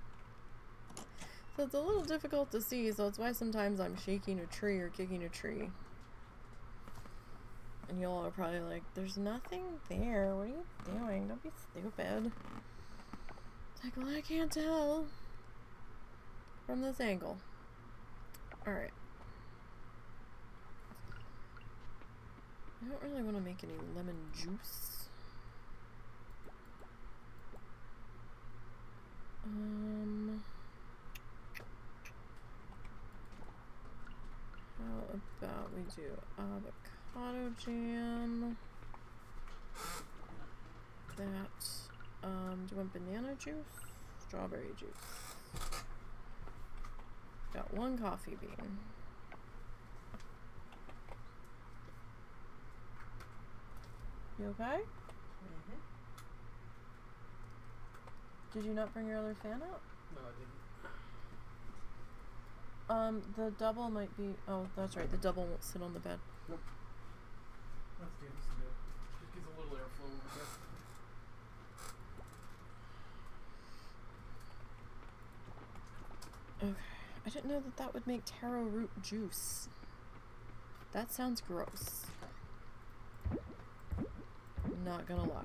So it's a little difficult to see, so that's why sometimes I'm shaking a tree or kicking a tree. And y'all are probably like, there's nothing there. What are you doing? Don't be stupid. It's like, well, I can't tell from this angle. Alright. I don't really want to make any lemon juice. How about we do avocado jam? That, do you want banana juice? Strawberry juice. Got 1 coffee bean. You okay? Mm-hmm. Did you not bring your other fan out? No, I didn't. The double might be... Oh, that's right. The double won't sit on the bed. Nope. That's good. This is good. Just gets a little airflow over there. Okay. I didn't know that that would make taro root juice. That sounds gross. Not gonna lie.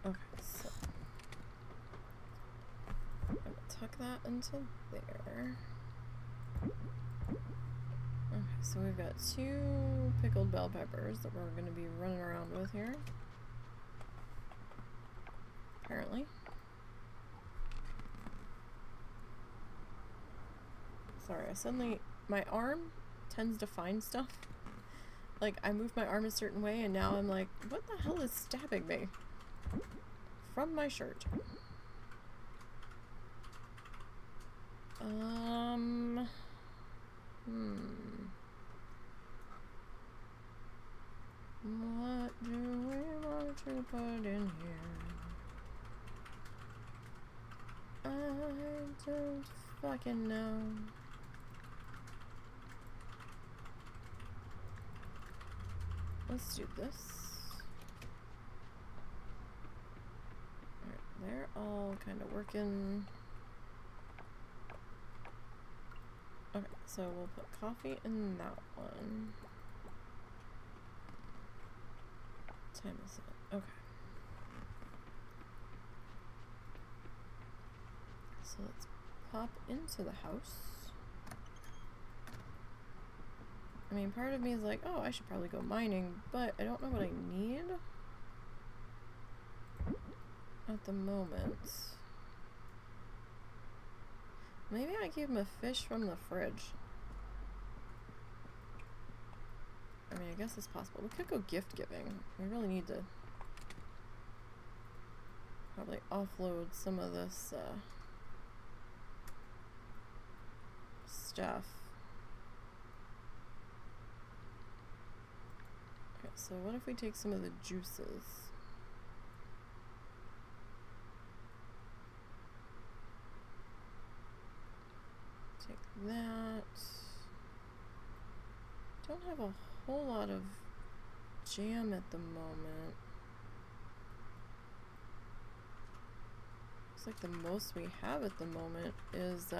Okay, so I'm gonna tuck that into there. Okay, So we've got 2 pickled bell peppers that we're going to be running around with here. Apparently. Sorry, my arm tends to find stuff. Like, I move my arm a certain way and now I'm like, what the hell is stabbing me? From my shirt. What do we want to put in here? I don't fucking know. Let's do this. Alright, they're all kind of working. Okay, so we'll put coffee in that one. What time is it? Okay. So let's pop into the house. I mean, part of me is like, oh, I should probably go mining, but I don't know what I need at the moment. Maybe I gave him a fish from the fridge. I mean, I guess it's possible. We could go gift giving. We really need to probably offload some of this stuff. Okay, so what if we take some of the juices? Take that. Don't have a whole lot of jam at the moment. Looks like the most we have at the moment is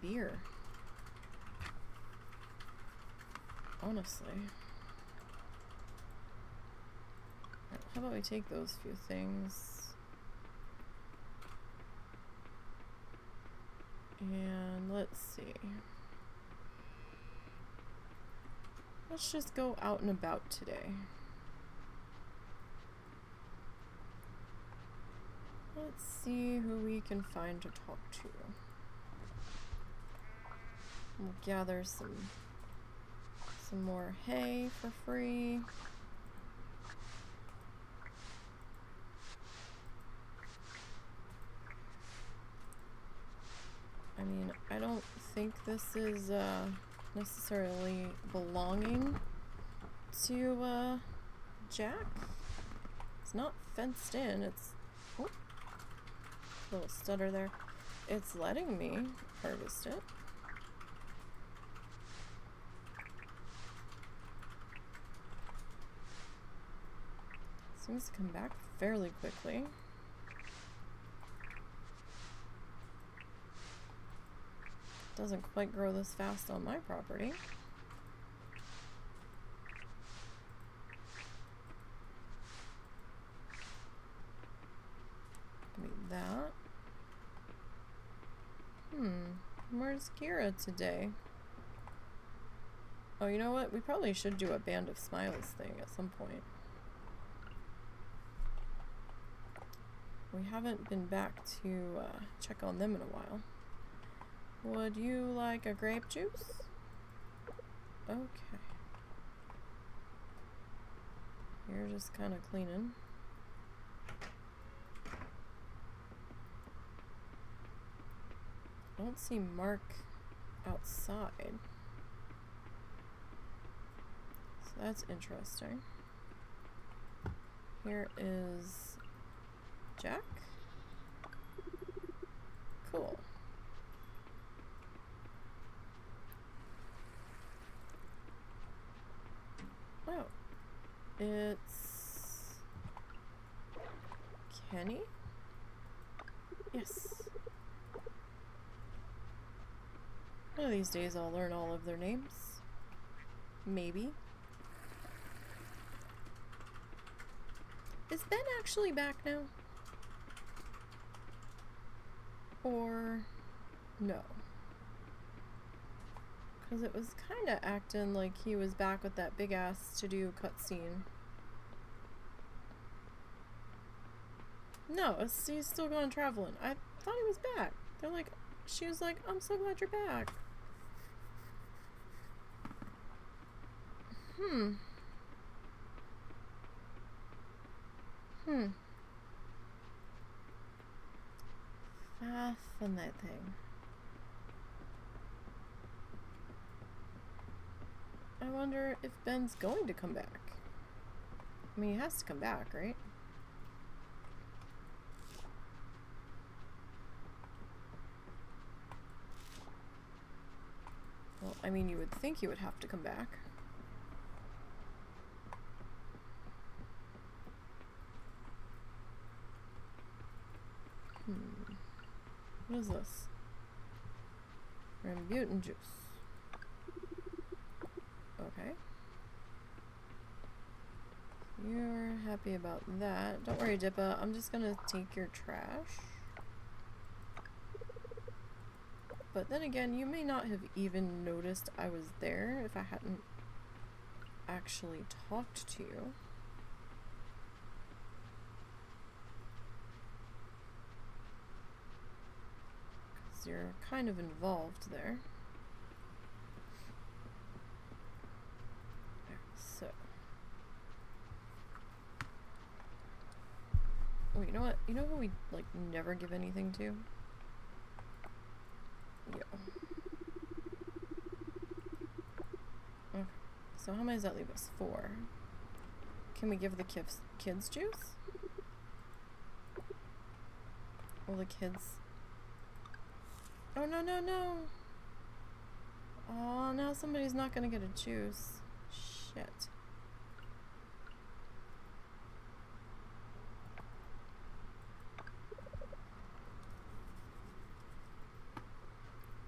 beer. Honestly. Right, how about we take those few things and let's see. Let's just go out and about today. Let's see who we can find to talk to. We'll gather some more hay for free. I mean, I don't think this is necessarily belonging to Jack. It's not fenced in. It's little stutter there. It's letting me harvest it. Seems to come back fairly quickly. Doesn't quite grow this fast on my property. Give me that. Where's Kira today? Oh, you know what? We probably should do a Band of Smiles thing at some point. We haven't been back to check on them in a while. Would you like a grape juice? Okay. You're just kind of cleaning. I don't see Mark outside. So that's interesting. Here is Jack. Cool. Oh, it's Kenny? Yes. One of these days I'll learn all of their names. Maybe. Is Ben actually back now? Or no. Because it was kind of acting like he was back with that big ass to do cutscene. No, he's still going traveling. I thought he was back. They're like, she was like, I'm so glad you're back. Faff and that thing. I wonder if Ben's going to come back. I mean, he has to come back, right? Well, I mean, you would think he would have to come back. What is this? Rambutan juice. Okay. You're happy about that. Don't worry, Dippa. I'm just gonna take your trash. But then again, you may not have even noticed I was there if I hadn't actually talked to you. Because you're kind of involved there. So. Oh, you know what? You know who we, like, never give anything to? Yo. Okay. So how many does that leave us? 4. Can we give the kids juice? Will the kids... Oh, no, no, no! Oh, now somebody's not gonna get a juice. Shit.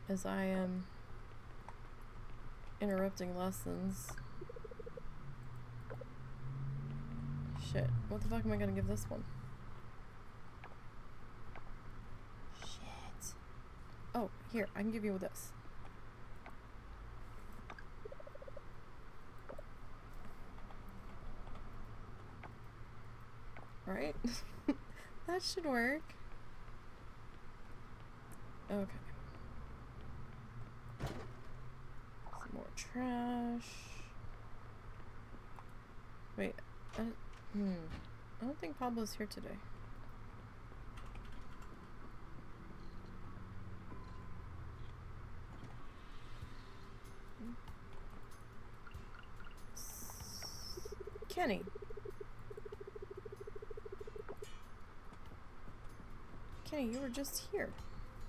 As I am interrupting lessons. Shit. What the fuck am I gonna give this one? Shit. Oh, here. I can give you this. Right? That should work. Okay. Some more trash. Wait. I don't think Pablo's here today. Kenny. Kenny, you were just here.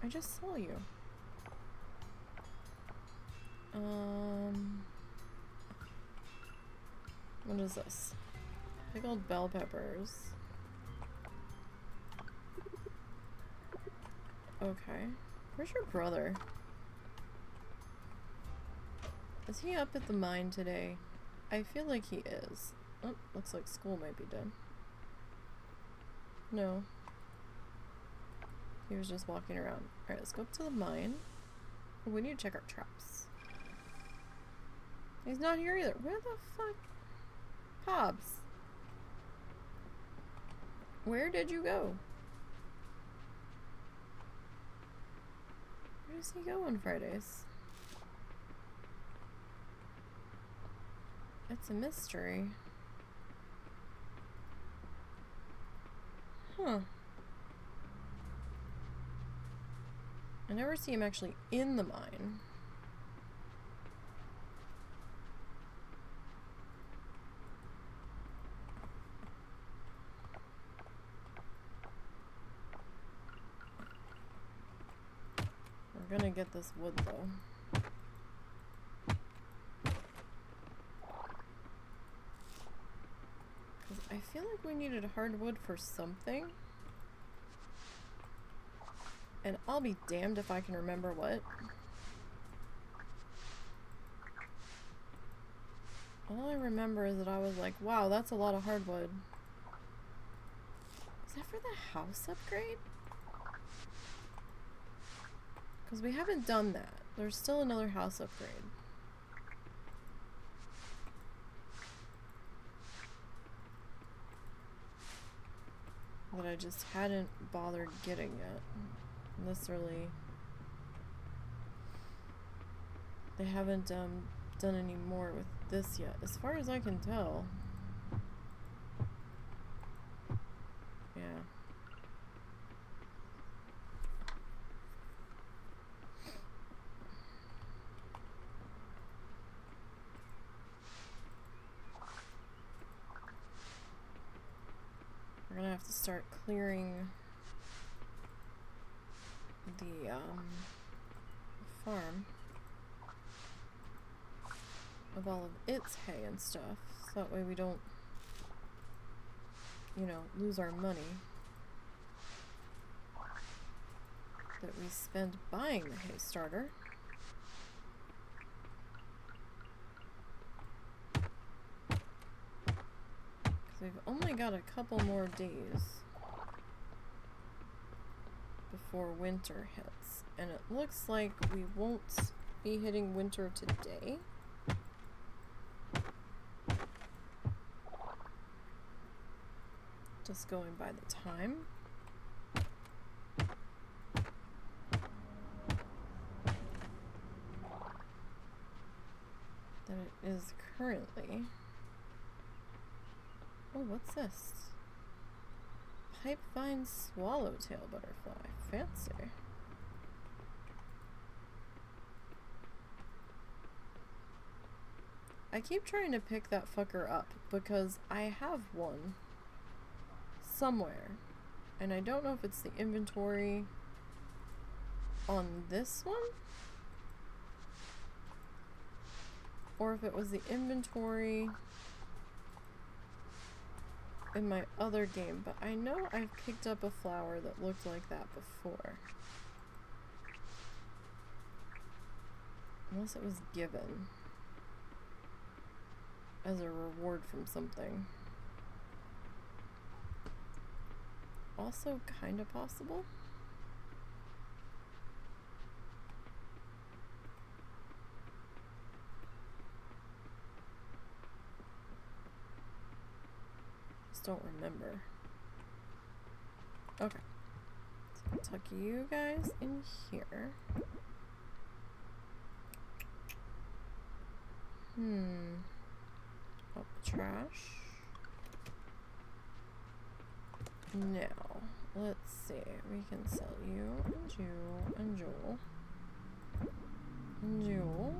I just saw you. What is this? Pickled bell peppers. Okay. Where's your brother? Is he up at the mine today? I feel like he is. Oh, looks like school might be done. No. He was just walking around. Alright, let's go up to the mine. We need to check our traps. He's not here either. Where the fuck? Hobbs. Where did you go? Where does he go on Fridays? It's a mystery. Huh. I never see him actually in the mine. We're gonna get this wood though. Because I feel like we needed hardwood for something. And I'll be damned if I can remember what. All I remember is that I was like, wow, that's a lot of hardwood. Is that for the house upgrade? Because we haven't done that. There's still another house upgrade. That I just hadn't bothered getting yet. They haven't done any more with this yet, as far as I can tell. Yeah. We're gonna have to start clearing the farm of all of its hay and stuff, so that way we don't, you know, lose our money that we spend buying the hay starter. Because we've only got a couple more days before winter hits, and it looks like we won't be hitting winter today. Just going by the time. That it is currently. Oh, what's this? Pipevine swallowtail butterfly. Fancy. I keep trying to pick that fucker up because I have one somewhere, and I don't know if it's the inventory on this one or if it was the inventory in my other game, but I know I've picked up a flower that looked like that before. Unless it was given as a reward from something. Also kind of possible. Just don't remember. Okay. So I'll tuck you guys in here. Up trash. Now, let's see. We can sell you and you and Jewel. And Jewel.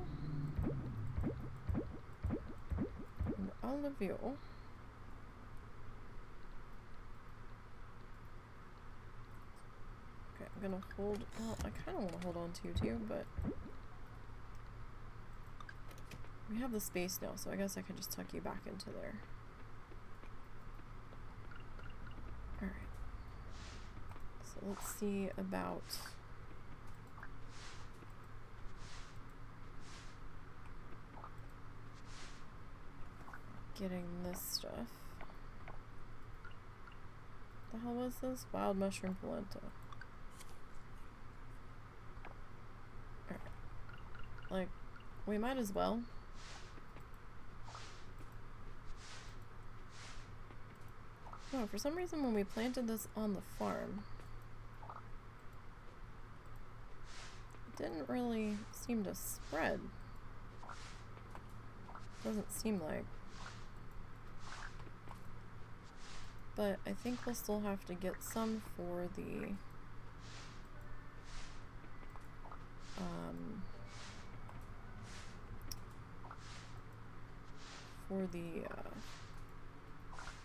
And all of you. Okay, I'm gonna hold. Well, I kind of want to hold on to you too, but we have the space now, so I guess I can just tuck you back into there. Alright. So let's see about getting this stuff. The hell was this? Wild mushroom polenta. Alright. Like, we might as well. No, for some reason when we planted this on the farm, it didn't really seem to spread. Doesn't seem like. But I think we'll still have to get some for the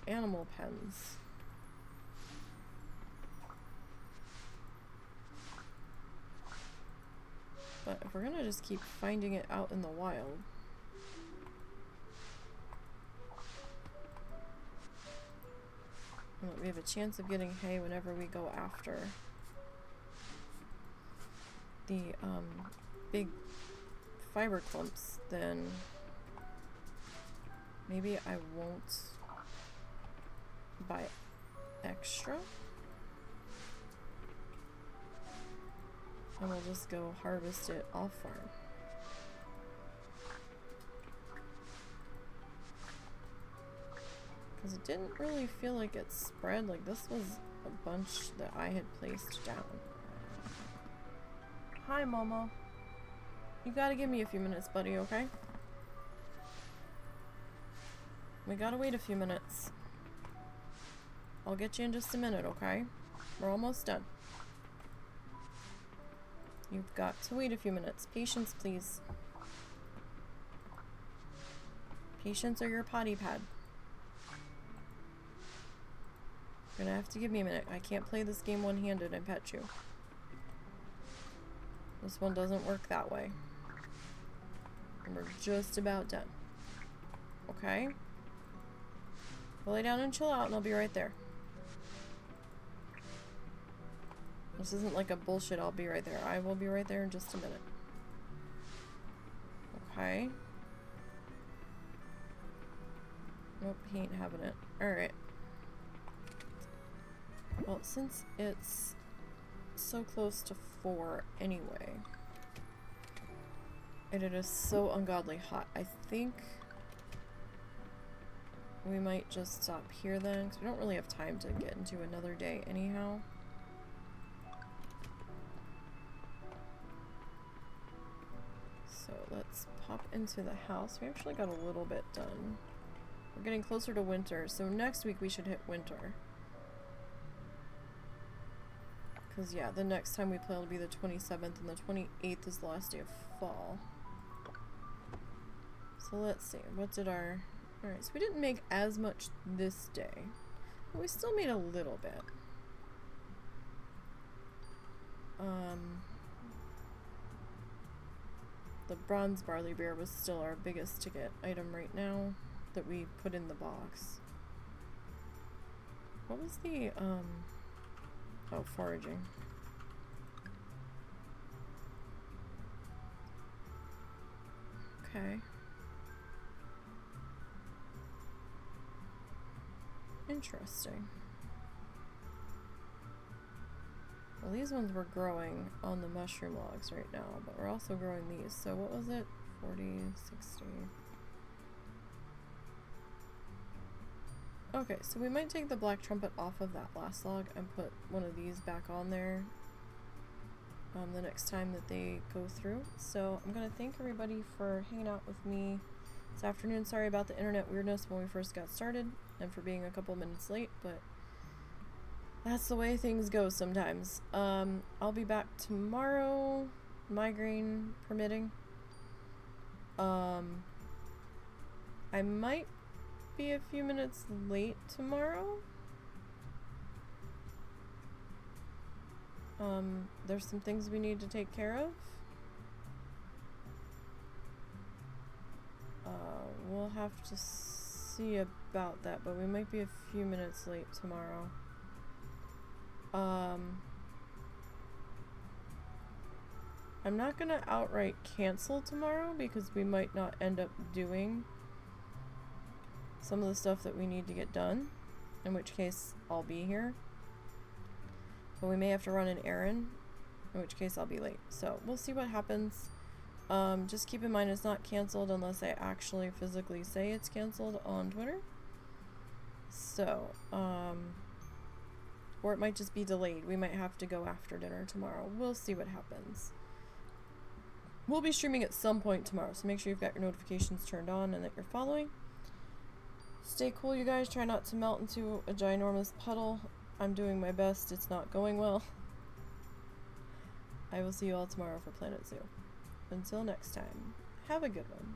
animal pens. But if we're gonna just keep finding it out in the wild, we have a chance of getting hay whenever we go after the big fiber clumps, then maybe I won't buy extra. And we'll just go harvest it off farm. Because it didn't really feel like it spread. Like this was a bunch that I had placed down. Hi, Momo. You gotta give me a few minutes, buddy, okay? We gotta wait a few minutes. I'll get you in just a minute, okay? We're almost done. You've got to wait a few minutes. Patience, please. Patience or your potty pad. You're gonna have to give me a minute. I can't play this game one-handed and pet you. This one doesn't work that way. And we're just about done. Okay? I'll lay down and chill out and I'll be right there. This isn't like a bullshit I'll be right there. I will be right there in just a minute. Okay. Nope, he ain't having it. Alright. Well, since it's so close to 4 anyway, and it is so ungodly hot, I think we might just stop here then, because we don't really have time to get into another day anyhow. So let's pop into the house. We actually got a little bit done. We're getting closer to winter, so next week we should hit winter. Because, yeah, the next time we play will be the 27th, and the 28th is the last day of fall. So let's see, what did our... Alright, so we didn't make as much this day, but we still made a little bit. The bronze barley beer was still our biggest ticket item right now that we put in the box. What was the, oh, foraging. Okay. Interesting. Well, these ones were growing on the mushroom logs right now, but we're also growing these. So what was it? 40, 60. Okay, so we might take the black trumpet off of that last log and put one of these back on there the next time that they go through. So I'm going to thank everybody for hanging out with me this afternoon. Sorry about the internet weirdness when we first got started and for being a couple minutes late, but that's the way things go sometimes. I'll be back tomorrow, migraine permitting. I might be a few minutes late tomorrow. There's some things we need to take care of. We'll have to see about that, but we might be a few minutes late tomorrow. I'm not gonna outright cancel tomorrow because we might not end up doing some of the stuff that we need to get done, in which case I'll be here. But we may have to run an errand, in which case I'll be late. So we'll see what happens. Just keep in mind it's not canceled unless I actually physically say it's canceled on Twitter. So, or it might just be delayed. We might have to go after dinner tomorrow. We'll see what happens. We'll be streaming at some point tomorrow, so make sure you've got your notifications turned on and that you're following. Stay cool, you guys. Try not to melt into a ginormous puddle. I'm doing my best. It's not going well. I will see you all tomorrow for Planet Zoo. Until next time, have a good one.